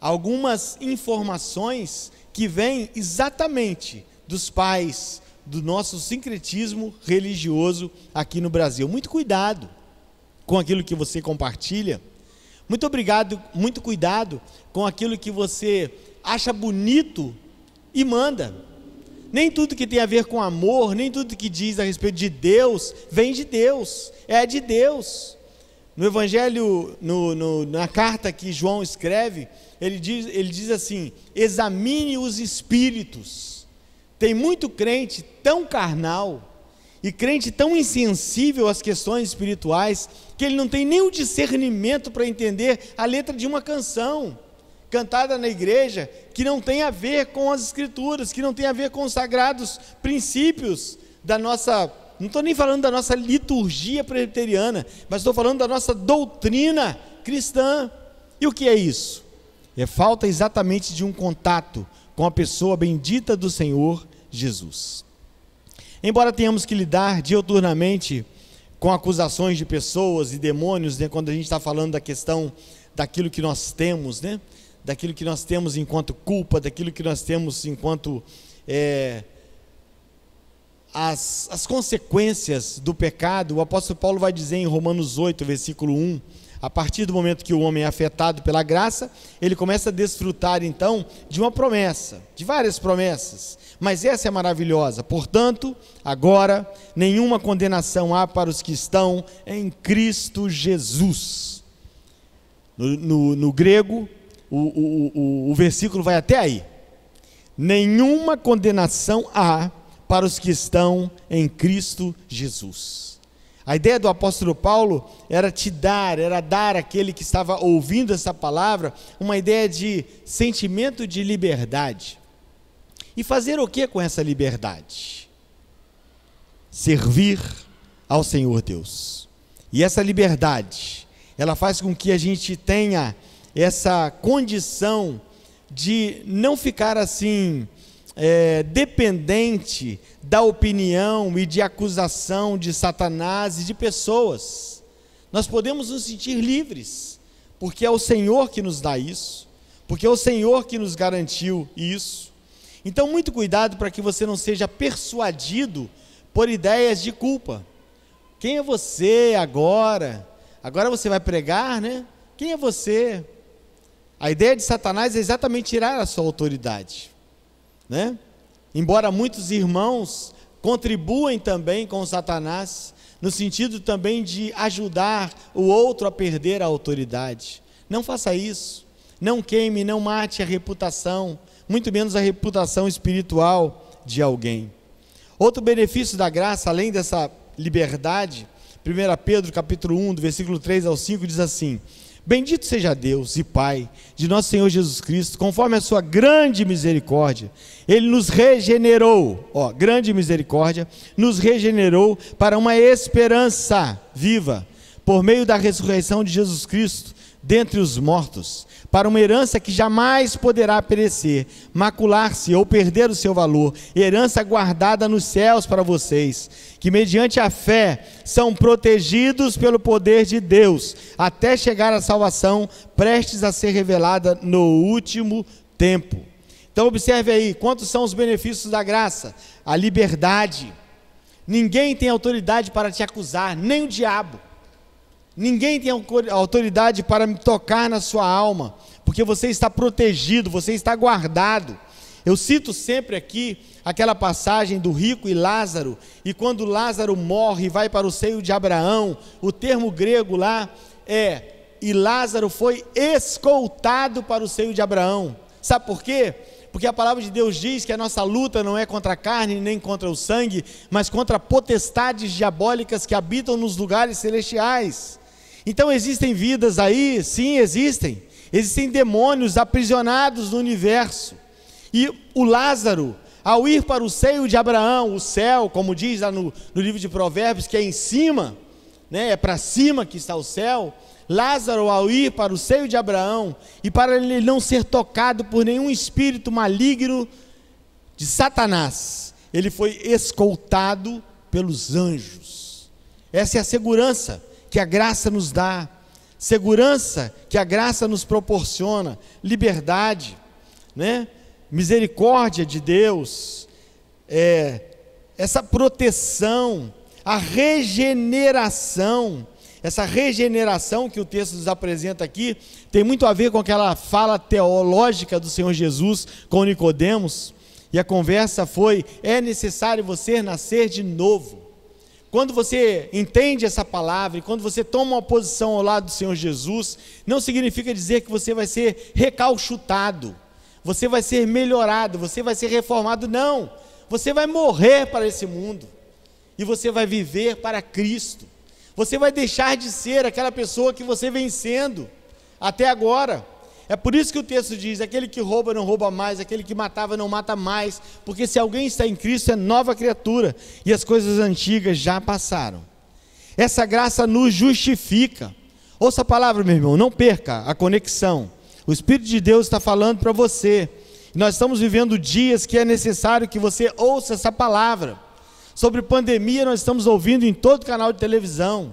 algumas informações que vêm exatamente dos pais do nosso sincretismo religioso aqui no Brasil. Muito cuidado com aquilo que você compartilha, muito cuidado com aquilo que você acha bonito e manda. Nem tudo que tem a ver com amor, nem tudo que diz a respeito de Deus, vem de Deus, é de Deus. No Evangelho, na carta que João escreve, ele diz assim, examine os espíritos. Tem muito crente tão carnal, e crente tão insensível às questões espirituais, que ele não tem nem o discernimento para entender a letra de uma canção cantada na igreja, que não tem a ver com as escrituras, que não tem a ver com os sagrados princípios da nossa, não estou nem falando da nossa liturgia presbiteriana, mas estou falando da nossa doutrina cristã. E o que é isso? É falta exatamente de um contato com a pessoa bendita do Senhor Jesus. Embora tenhamos que lidar diuturnamente com acusações de pessoas e demônios, né, quando a gente está falando da questão daquilo que nós temos, né, daquilo que nós temos enquanto culpa, daquilo que nós temos enquanto as consequências do pecado, o apóstolo Paulo vai dizer em Romanos 8, versículo 1, a partir do momento que o homem é afetado pela graça, ele começa a desfrutar então de uma promessa, de várias promessas, mas essa é maravilhosa. Portanto, agora, nenhuma condenação há para os que estão em Cristo Jesus. No grego, o versículo vai até aí. Nenhuma condenação há para os que estão em Cristo Jesus. A ideia do apóstolo Paulo era dar àquele que estava ouvindo essa palavra, uma ideia de sentimento de liberdade. E fazer o que com essa liberdade? Servir ao Senhor Deus. E essa liberdade, ela faz com que a gente tenha essa condição de não ficar assim, dependente da opinião e de acusação de Satanás e de pessoas. Nós podemos nos sentir livres, porque é o Senhor que nos dá isso, porque é o Senhor que nos garantiu isso. Então, muito cuidado para que você não seja persuadido por ideias de culpa. Quem é você agora? Agora você vai pregar, né? Quem é você? A ideia de Satanás é exatamente tirar a sua autoridade, né? Embora muitos irmãos contribuem também com Satanás, no sentido também de ajudar o outro a perder a autoridade. Não faça isso. Não queime, não mate a reputação, muito menos a reputação espiritual de alguém. Outro benefício da graça, além dessa liberdade, 1 Pedro capítulo 1, do versículo 3 ao 5, diz assim: bendito seja Deus e Pai de nosso Senhor Jesus Cristo, conforme a sua grande misericórdia, Ele nos regenerou, grande misericórdia, nos regenerou para uma esperança viva, por meio da ressurreição de Jesus Cristo dentre os mortos, para uma herança que jamais poderá perecer, macular-se ou perder o seu valor, herança guardada nos céus para vocês, que mediante a fé são protegidos pelo poder de Deus, até chegar à salvação, prestes a ser revelada no último tempo. Então observe aí, quantos são os benefícios da graça? A liberdade. Ninguém tem autoridade para te acusar, nem o diabo. Ninguém tem autoridade para me tocar na sua alma, porque você está protegido, você está guardado. Eu cito sempre aqui aquela passagem do rico e Lázaro, e quando Lázaro morre e vai para o seio de Abraão, o termo grego lá e Lázaro foi escoltado para o seio de Abraão. Sabe por quê? Porque a palavra de Deus diz que a nossa luta não é contra a carne nem contra o sangue, mas contra potestades diabólicas que habitam nos lugares celestiais. Então existem vidas aí, sim, existem demônios aprisionados no universo, e o Lázaro, ao ir para o seio de Abraão, o céu, como diz lá no livro de Provérbios, que é em cima, é para cima que está o céu. Lázaro, ao ir para o seio de Abraão, e para ele não ser tocado por nenhum espírito maligno de Satanás, ele foi escoltado pelos anjos. Essa é a segurança que a graça nos dá, segurança que a graça nos proporciona, liberdade, misericórdia de Deus, essa proteção, a regeneração. Essa regeneração que o texto nos apresenta aqui tem muito a ver com aquela fala teológica do Senhor Jesus com Nicodemos, e a conversa foi: é necessário você nascer de novo. Quando você entende essa palavra e quando você toma uma posição ao lado do Senhor Jesus, não significa dizer que você vai ser recalchutado, você vai ser melhorado, você vai ser reformado. Não, você vai morrer para esse mundo e você vai viver para Cristo. Você vai deixar de ser aquela pessoa que você vem sendo até agora. É por isso que o texto diz: aquele que rouba não rouba mais, aquele que matava não mata mais, porque se alguém está em Cristo é nova criatura, e as coisas antigas já passaram. Essa graça nos justifica. Ouça a palavra, meu irmão, não perca a conexão. O Espírito de Deus está falando para você. Nós estamos vivendo dias que é necessário que você ouça essa palavra. Sobre pandemia nós estamos ouvindo em todo canal de televisão,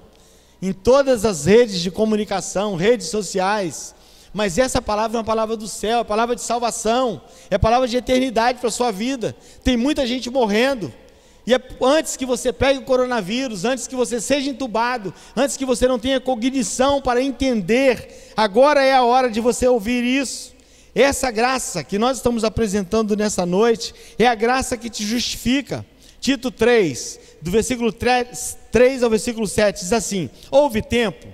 em todas as redes de comunicação, redes sociais. Mas essa palavra é uma palavra do céu, é palavra de salvação, é palavra de eternidade para a sua vida. Tem muita gente morrendo, e antes que você pegue o coronavírus, antes que você seja entubado, antes que você não tenha cognição para entender, agora é a hora de você ouvir isso. Essa graça que nós estamos apresentando nessa noite, é a graça que te justifica. Tito 3, do versículo 3 ao versículo 7, diz assim: houve tempo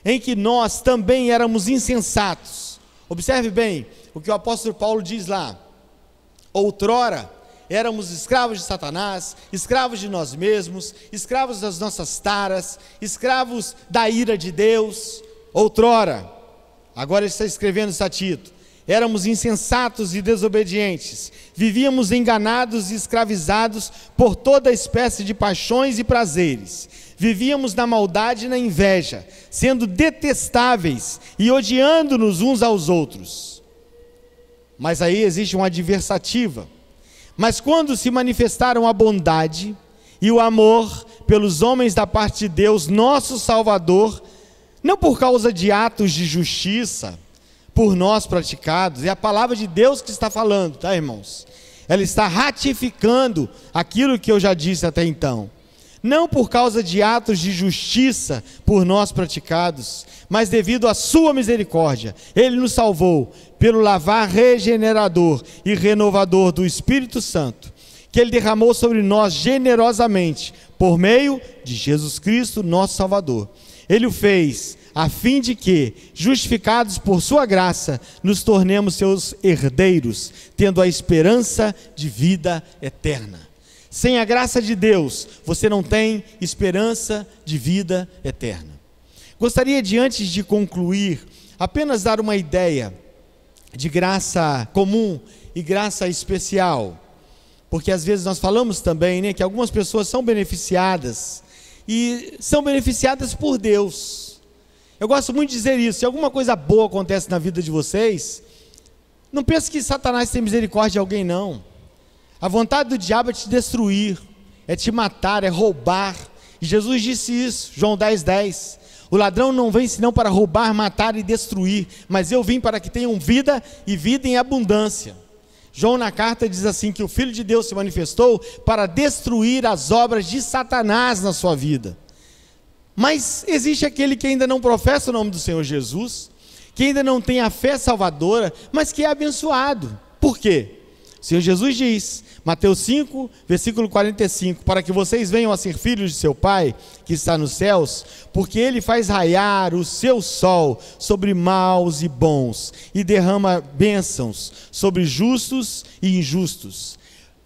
em que nós também éramos insensatos. Observe bem o que o apóstolo Paulo diz lá: outrora éramos escravos de Satanás, escravos de nós mesmos, escravos das nossas taras, escravos da ira de Deus. Outrora, agora ele está escrevendo isso a Tito: éramos insensatos e desobedientes, vivíamos enganados e escravizados por toda espécie de paixões e prazeres, vivíamos na maldade e na inveja, sendo detestáveis e odiando-nos uns aos outros. Mas aí existe uma adversativa: mas quando se manifestaram a bondade e o amor pelos homens da parte de Deus, nosso Salvador, não por causa de atos de justiça por nós praticados, é a palavra de Deus que está falando, tá, irmãos? Ela está ratificando aquilo que eu já disse até então. Não por causa de atos de justiça por nós praticados, mas devido à sua misericórdia, Ele nos salvou pelo lavar regenerador e renovador do Espírito Santo, que Ele derramou sobre nós generosamente, por meio de Jesus Cristo, nosso Salvador. Ele o fez a fim de que, justificados por sua graça, nos tornemos seus herdeiros, tendo a esperança de vida eterna. Sem a graça de Deus, você não tem esperança de vida eterna. Gostaria de, antes de concluir, apenas dar uma ideia de graça comum e graça especial, porque às vezes nós falamos também, né, que algumas pessoas são beneficiadas, e são beneficiadas por Deus. Eu gosto muito de dizer isso. Se alguma coisa boa acontece na vida de vocês, não pense que Satanás tem misericórdia de alguém, não. A vontade do diabo é te destruir, é te matar, é roubar, e Jesus disse isso, João 10:10. O ladrão não vem senão para roubar, matar e destruir, mas eu vim para que tenham vida e vida em abundância. João, na carta, diz assim, que o Filho de Deus se manifestou para destruir as obras de Satanás na sua vida. Mas existe aquele que ainda não professa o nome do Senhor Jesus, que ainda não tem a fé salvadora, mas que é abençoado. Por quê? O Senhor Jesus diz, Mateus 5, versículo 45, para que vocês venham a ser filhos de seu Pai, que está nos céus, porque Ele faz raiar o seu sol sobre maus e bons, e derrama bênçãos sobre justos e injustos.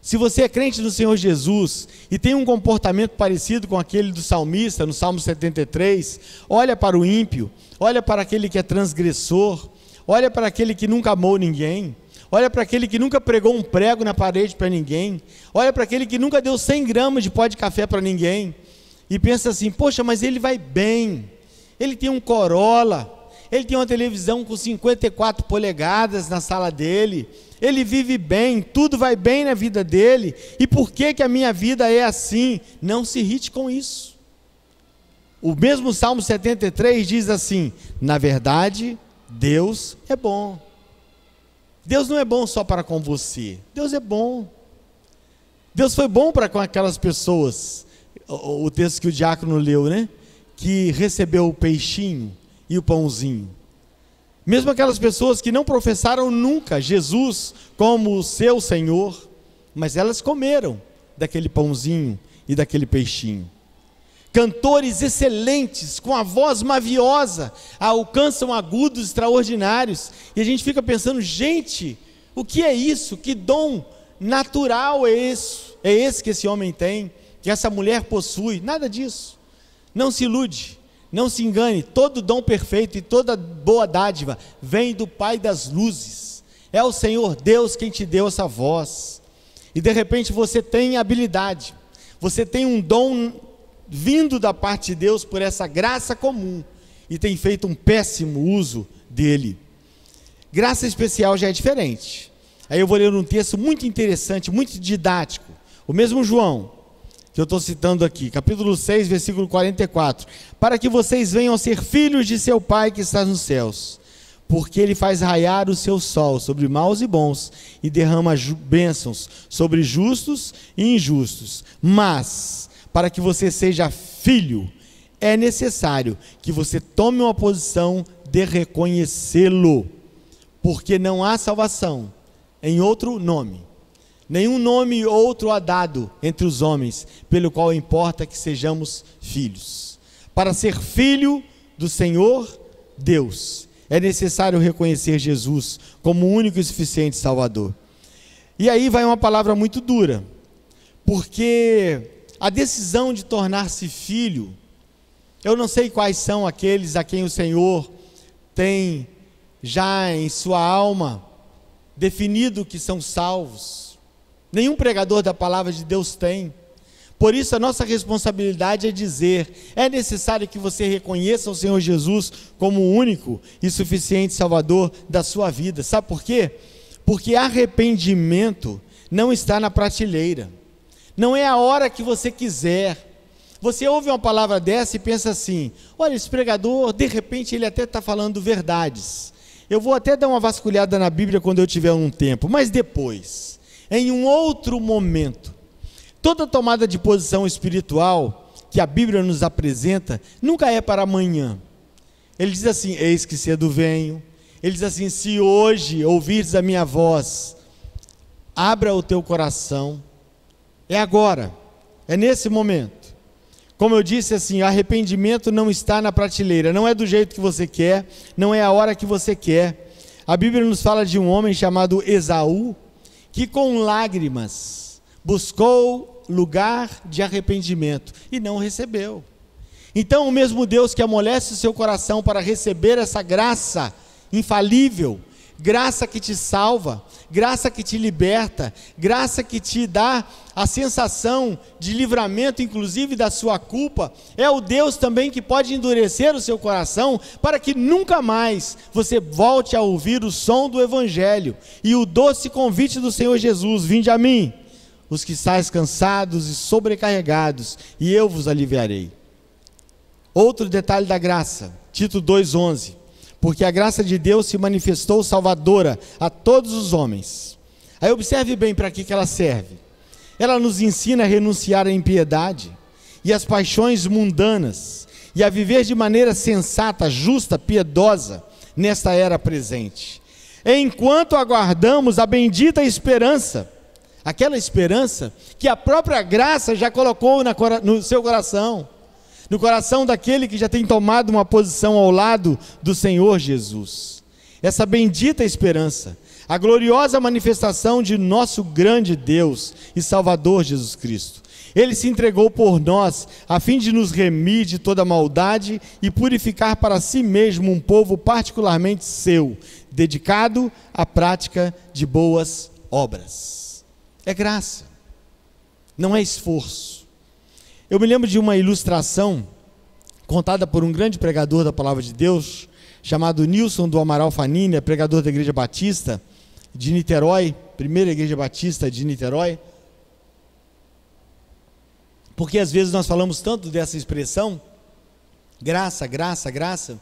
Se você é crente no Senhor Jesus, e tem um comportamento parecido com aquele do salmista, no Salmo 73, olha para o ímpio, olha para aquele que é transgressor, olha para aquele que nunca amou ninguém, olha para aquele que nunca pregou um prego na parede para ninguém, olha para aquele que nunca deu 100 gramas de pó de café para ninguém, e pensa assim, poxa, mas ele vai bem, ele tem um Corolla, ele tem uma televisão com 54 polegadas na sala dele, ele vive bem, tudo vai bem na vida dele, e por que que a minha vida é assim? Não se irrite com isso. O mesmo Salmo 73 diz assim, na verdade, Deus é bom. Deus não é bom só para com você, Deus é bom. Deus foi bom para com aquelas pessoas, o texto que o diácono leu, né? Que recebeu o peixinho e o pãozinho. Mesmo aquelas pessoas que não professaram nunca Jesus como o seu Senhor, mas elas comeram daquele pãozinho e daquele peixinho. Cantores excelentes, com a voz maviosa, alcançam agudos extraordinários, e a gente fica pensando, gente, o que é isso? Que dom natural é esse que esse homem tem, que essa mulher possui? Nada disso. Não se ilude, não se engane, todo dom perfeito e toda boa dádiva vem do Pai das luzes. É o Senhor Deus quem te deu essa voz, e de repente você tem habilidade, você tem um dom vindo da parte de Deus por essa graça comum, e tem feito um péssimo uso dele. Graça especial já é diferente. Aí eu vou ler um texto muito interessante, muito didático, o mesmo João, que eu estou citando aqui, capítulo 6, versículo 44, para que vocês venham a ser filhos de seu Pai que está nos céus, porque Ele faz raiar o seu sol sobre maus e bons, e derrama bênçãos sobre justos e injustos, mas para que você seja filho, é necessário que você tome uma posição de reconhecê-lo, porque não há salvação em outro nome, nenhum nome outro há dado entre os homens, pelo qual importa que sejamos filhos. Para ser filho do Senhor Deus, é necessário reconhecer Jesus como o único e suficiente Salvador. E aí vai uma palavra muito dura, porque a decisão de tornar-se filho, eu não sei quais são aqueles a quem o Senhor tem já em sua alma definido que são salvos. Nenhum pregador da palavra de Deus tem. Por isso a nossa responsabilidade é dizer, é necessário que você reconheça o Senhor Jesus como o único e suficiente Salvador da sua vida. Sabe por quê? Porque arrependimento não está na prateleira. Não é a hora que você quiser. Você ouve uma palavra dessa e pensa assim, olha, esse pregador, de repente ele até está falando verdades. Eu vou até dar uma vasculhada na Bíblia quando eu tiver um tempo, mas depois, em um outro momento. Toda tomada de posição espiritual que a Bíblia nos apresenta, nunca é para amanhã. Ele diz assim, eis que cedo venho. Ele diz assim, se hoje ouvires a minha voz, abra o teu coração. É agora, é nesse momento. Como eu disse assim, arrependimento não está na prateleira, não é do jeito que você quer, não é a hora que você quer. A Bíblia nos fala de um homem chamado Esaú, que com lágrimas buscou lugar de arrependimento e não recebeu. Então o mesmo Deus que amolece o seu coração para receber essa graça infalível, graça que te salva, graça que te liberta, graça que te dá a sensação de livramento, inclusive da sua culpa, é o Deus também que pode endurecer o seu coração, para que nunca mais você volte a ouvir o som do Evangelho, e o doce convite do Senhor Jesus: vinde a mim, os que estáis cansados e sobrecarregados, e eu vos aliviarei. Outro detalhe da graça, Tito 2,11, porque a graça de Deus se manifestou salvadora a todos os homens. Aí observe bem para que ela serve. Ela nos ensina a renunciar à impiedade e às paixões mundanas, e a viver de maneira sensata, justa, piedosa, nesta era presente, enquanto aguardamos a bendita esperança, aquela esperança que a própria graça já colocou no seu coração, no coração daquele que já tem tomado uma posição ao lado do Senhor Jesus. Essa bendita esperança, a gloriosa manifestação de nosso grande Deus e Salvador Jesus Cristo. Ele se entregou por nós, a fim de nos remir de toda maldade e purificar para si mesmo um povo particularmente seu, dedicado à prática de boas obras. É graça, não é esforço. Eu me lembro de uma ilustração contada por um grande pregador da Palavra de Deus, chamado Nilson do Amaral Fanini, pregador da Igreja Batista de Niterói, primeira Igreja Batista de Niterói. Porque às vezes nós falamos tanto dessa expressão, graça, graça, graça,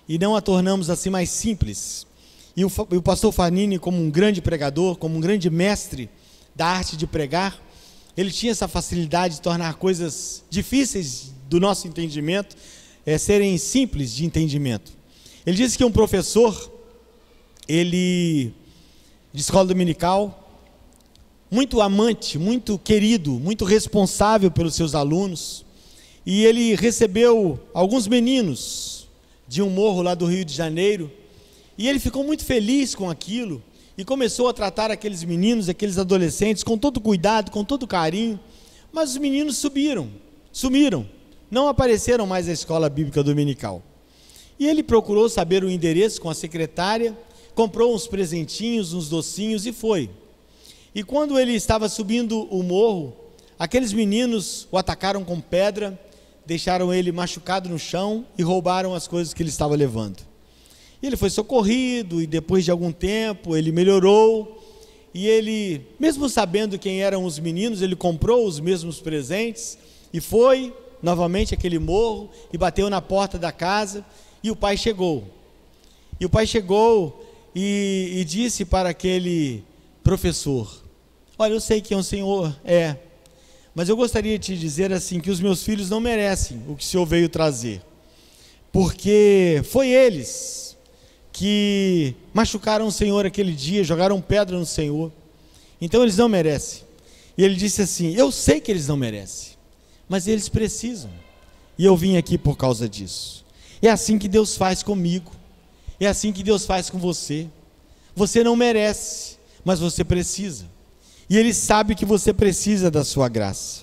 e não a tornamos assim mais simples. E o pastor Fanini, como um grande pregador, como um grande mestre da arte de pregar, ele tinha essa facilidade de tornar coisas difíceis do nosso entendimento, serem simples de entendimento. Ele disse que um professor, de escola dominical, muito amante, muito querido, muito responsável pelos seus alunos, e ele recebeu alguns meninos de um morro lá do Rio de Janeiro, e ele ficou muito feliz com aquilo, e começou a tratar aqueles meninos, aqueles adolescentes, com todo cuidado, com todo carinho, mas os meninos sumiram, não apareceram mais na escola bíblica dominical. E ele procurou saber o endereço com a secretária, comprou uns presentinhos, uns docinhos e foi. E quando ele estava subindo o morro, aqueles meninos o atacaram com pedra, deixaram ele machucado no chão e roubaram as coisas que ele estava levando. E ele foi socorrido, e depois de algum tempo ele melhorou, e ele, mesmo sabendo quem eram os meninos, ele comprou os mesmos presentes, e foi novamente àquele morro, e bateu na porta da casa, e o pai chegou. E disse para aquele professor: olha, eu sei quem o senhor é, mas eu gostaria de te dizer assim, que os meus filhos não merecem o que o senhor veio trazer, porque foi eles que machucaram o Senhor aquele dia, jogaram pedra no Senhor, então eles não merecem. E ele disse assim: eu sei que eles não merecem, mas eles precisam, e eu vim aqui por causa disso. É assim que Deus faz comigo, é assim que Deus faz com você. Você não merece, mas você precisa, e Ele sabe que você precisa da sua graça.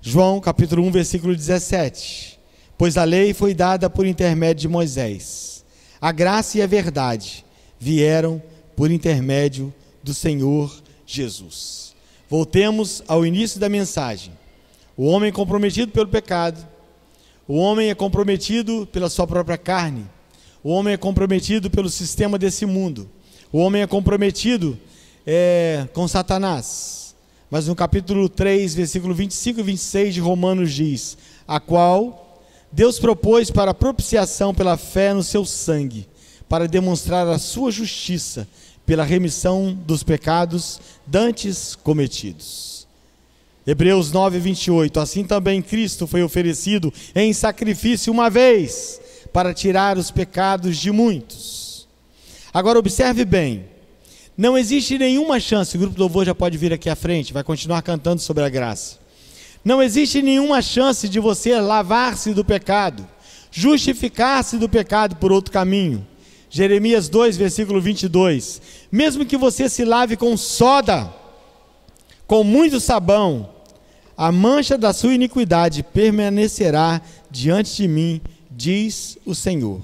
João capítulo 1, versículo 17: pois a lei foi dada por intermédio de Moisés, a graça e a verdade vieram por intermédio do Senhor Jesus. Voltemos ao início da mensagem. O homem é comprometido pelo pecado, o homem é comprometido pela sua própria carne, o homem é comprometido pelo sistema desse mundo, o homem é comprometido com Satanás. Mas no capítulo 3, versículo 25 e 26 de Romanos diz: a qual Deus propôs para a propiciação pela fé no seu sangue, para demonstrar a sua justiça pela remissão dos pecados dantes cometidos. Hebreus 9, 28, assim também Cristo foi oferecido em sacrifício uma vez, para tirar os pecados de muitos. Agora observe bem, Não existe nenhuma chance, o grupo do louvor já pode vir aqui à frente, vai continuar cantando sobre a graça. Não existe nenhuma chance de você lavar-se do pecado, justificar-se do pecado por outro caminho. Jeremias 2, versículo 22. Mesmo que você se lave com soda, com muito sabão, a mancha da sua iniquidade permanecerá diante de mim, diz o Senhor.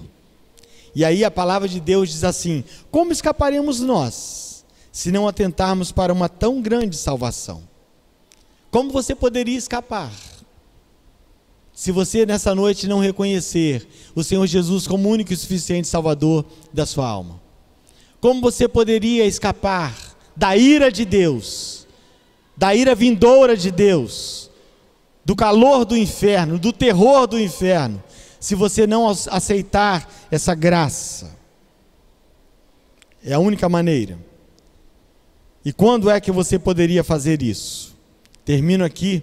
E aí a palavra de Deus diz assim: como escaparemos nós, se não atentarmos para uma tão grande salvação? Como você poderia escapar, se você nessa noite não reconhecer o Senhor Jesus como único e suficiente Salvador da sua alma? Como você poderia escapar da ira de Deus, da ira vindoura de Deus, do calor do inferno, do terror do inferno, se você não aceitar essa graça? É a única maneira. E quando é que você poderia fazer isso? Termino aqui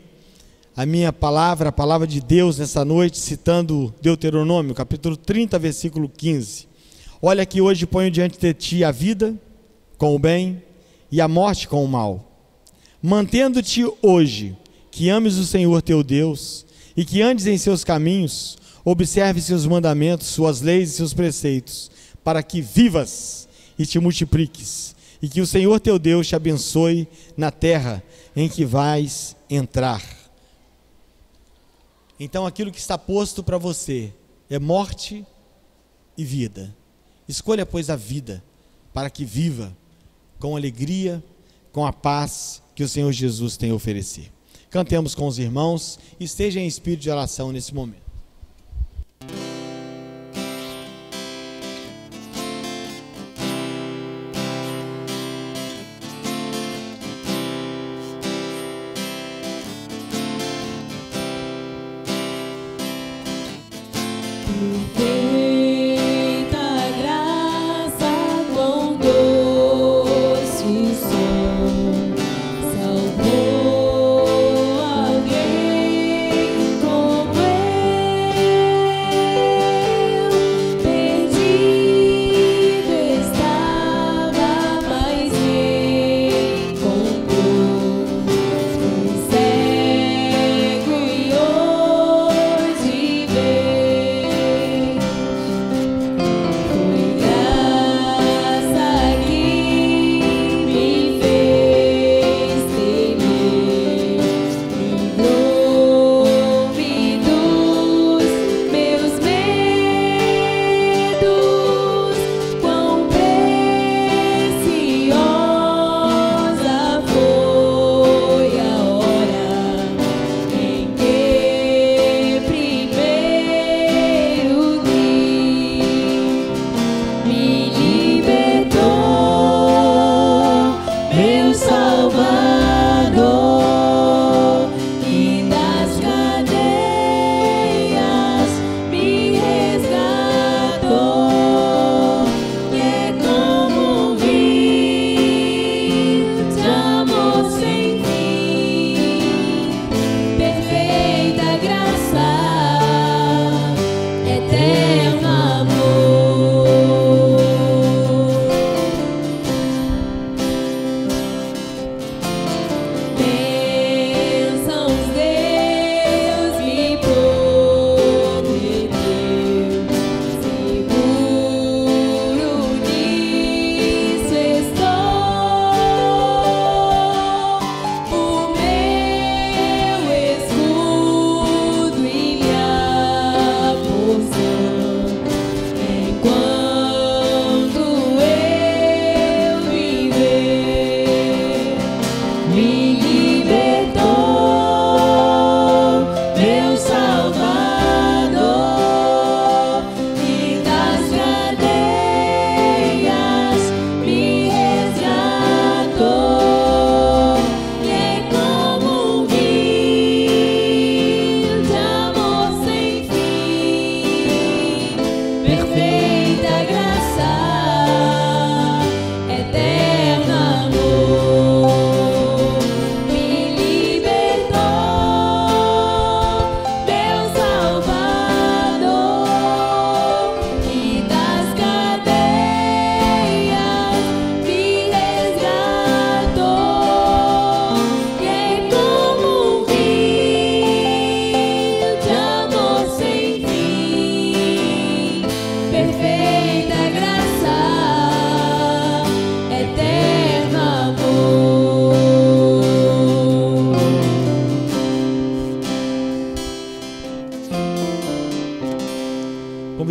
a minha palavra, a palavra de Deus nessa noite, citando Deuteronômio, capítulo 30, versículo 15. Olha que hoje ponho diante de ti a vida com o bem e a morte com o mal. Mantendo-te hoje, que ames o Senhor teu Deus, e que andes em seus caminhos, observe seus mandamentos, suas leis e seus preceitos, para que vivas e te multipliques, e que o Senhor teu Deus te abençoe na terra em que vais entrar. Então aquilo que está posto para você é morte e vida. Escolha, pois, a vida, para que viva com alegria, com a paz que o Senhor Jesus tem a oferecer. Cantemos com os irmãos, esteja em espírito de oração nesse momento. Salvou alguém como eu.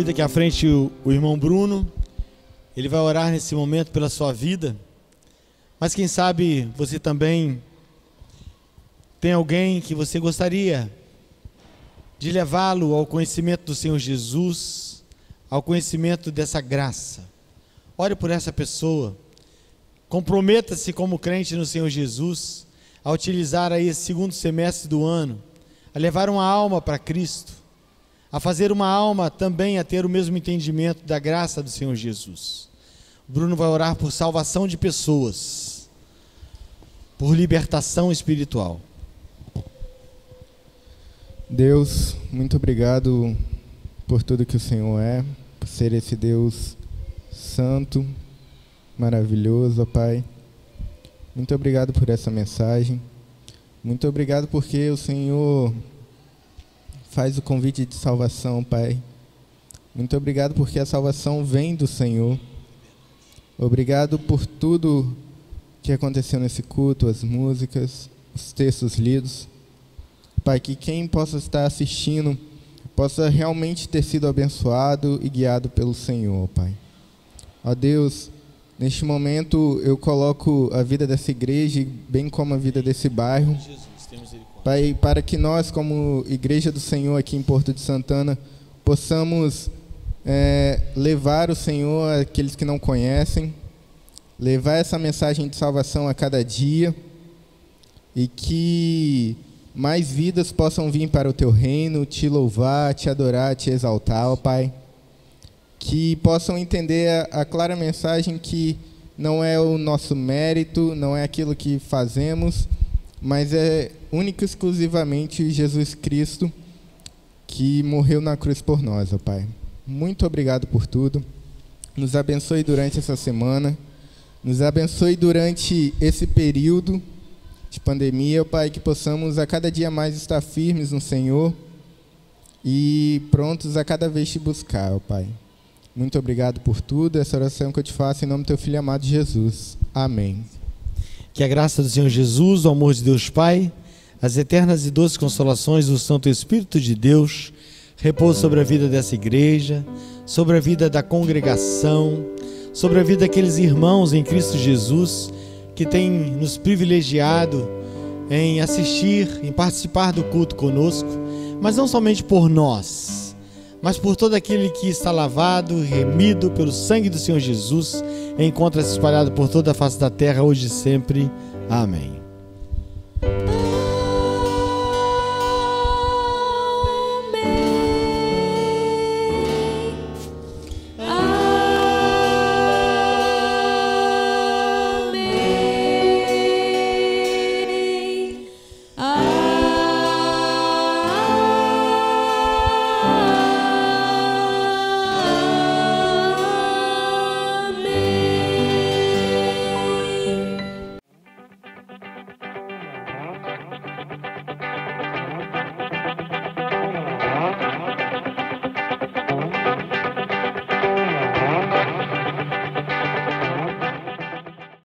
convido aqui à frente o irmão Bruno. Ele vai orar nesse momento pela sua vida. Mas quem sabe você também tem alguém que você gostaria de levá-lo ao conhecimento do Senhor Jesus, ao conhecimento dessa graça. Ore por essa pessoa. Comprometa-se como crente no Senhor Jesus a utilizar aí esse segundo semestre do ano, a levar uma alma para Cristo, a fazer uma alma também a ter o mesmo entendimento da graça do Senhor Jesus. O Bruno vai orar por salvação de pessoas, por libertação espiritual. Deus, muito obrigado por tudo que o Senhor é, por ser esse Deus santo, maravilhoso, ó Pai. Muito obrigado por essa mensagem. Muito obrigado porque o Senhor faz o convite de salvação, Pai. Muito obrigado porque a salvação vem do Senhor. Obrigado por tudo que aconteceu nesse culto, as músicas, os textos lidos. Pai, que quem possa estar assistindo possa realmente ter sido abençoado e guiado pelo Senhor, Pai. Ó Deus, neste momento eu coloco a vida dessa igreja, bem como a vida desse bairro. Pai, para que nós, como Igreja do Senhor aqui em Porto de Santana, possamos levar o Senhor àqueles que não conhecem, levar essa mensagem de salvação a cada dia, e que mais vidas possam vir para o Teu reino, Te louvar, Te adorar, Te exaltar, ó Pai. Que possam entender a clara mensagem que não é o nosso mérito, não é aquilo que fazemos, mas é único e exclusivamente Jesus Cristo que morreu na cruz por nós, ó Pai. Muito obrigado por tudo. Nos abençoe durante essa semana. Nos abençoe durante esse período de pandemia, ó Pai, que possamos a cada dia mais estar firmes no Senhor e prontos a cada vez Te buscar, ó Pai. Muito obrigado por tudo. Essa oração que eu Te faço em nome do Teu Filho amado Jesus. Amém. Que a graça do Senhor Jesus, o amor de Deus Pai, as eternas e doces consolações do Santo Espírito de Deus repouse sobre a vida dessa igreja, sobre a vida da congregação, sobre a vida daqueles irmãos em Cristo Jesus que têm nos privilegiado em assistir, em participar do culto conosco, mas não somente por nós, mas por todo aquele que está lavado, remido pelo sangue do Senhor Jesus, encontra-se espalhado por toda a face da terra, hoje e sempre. Amém.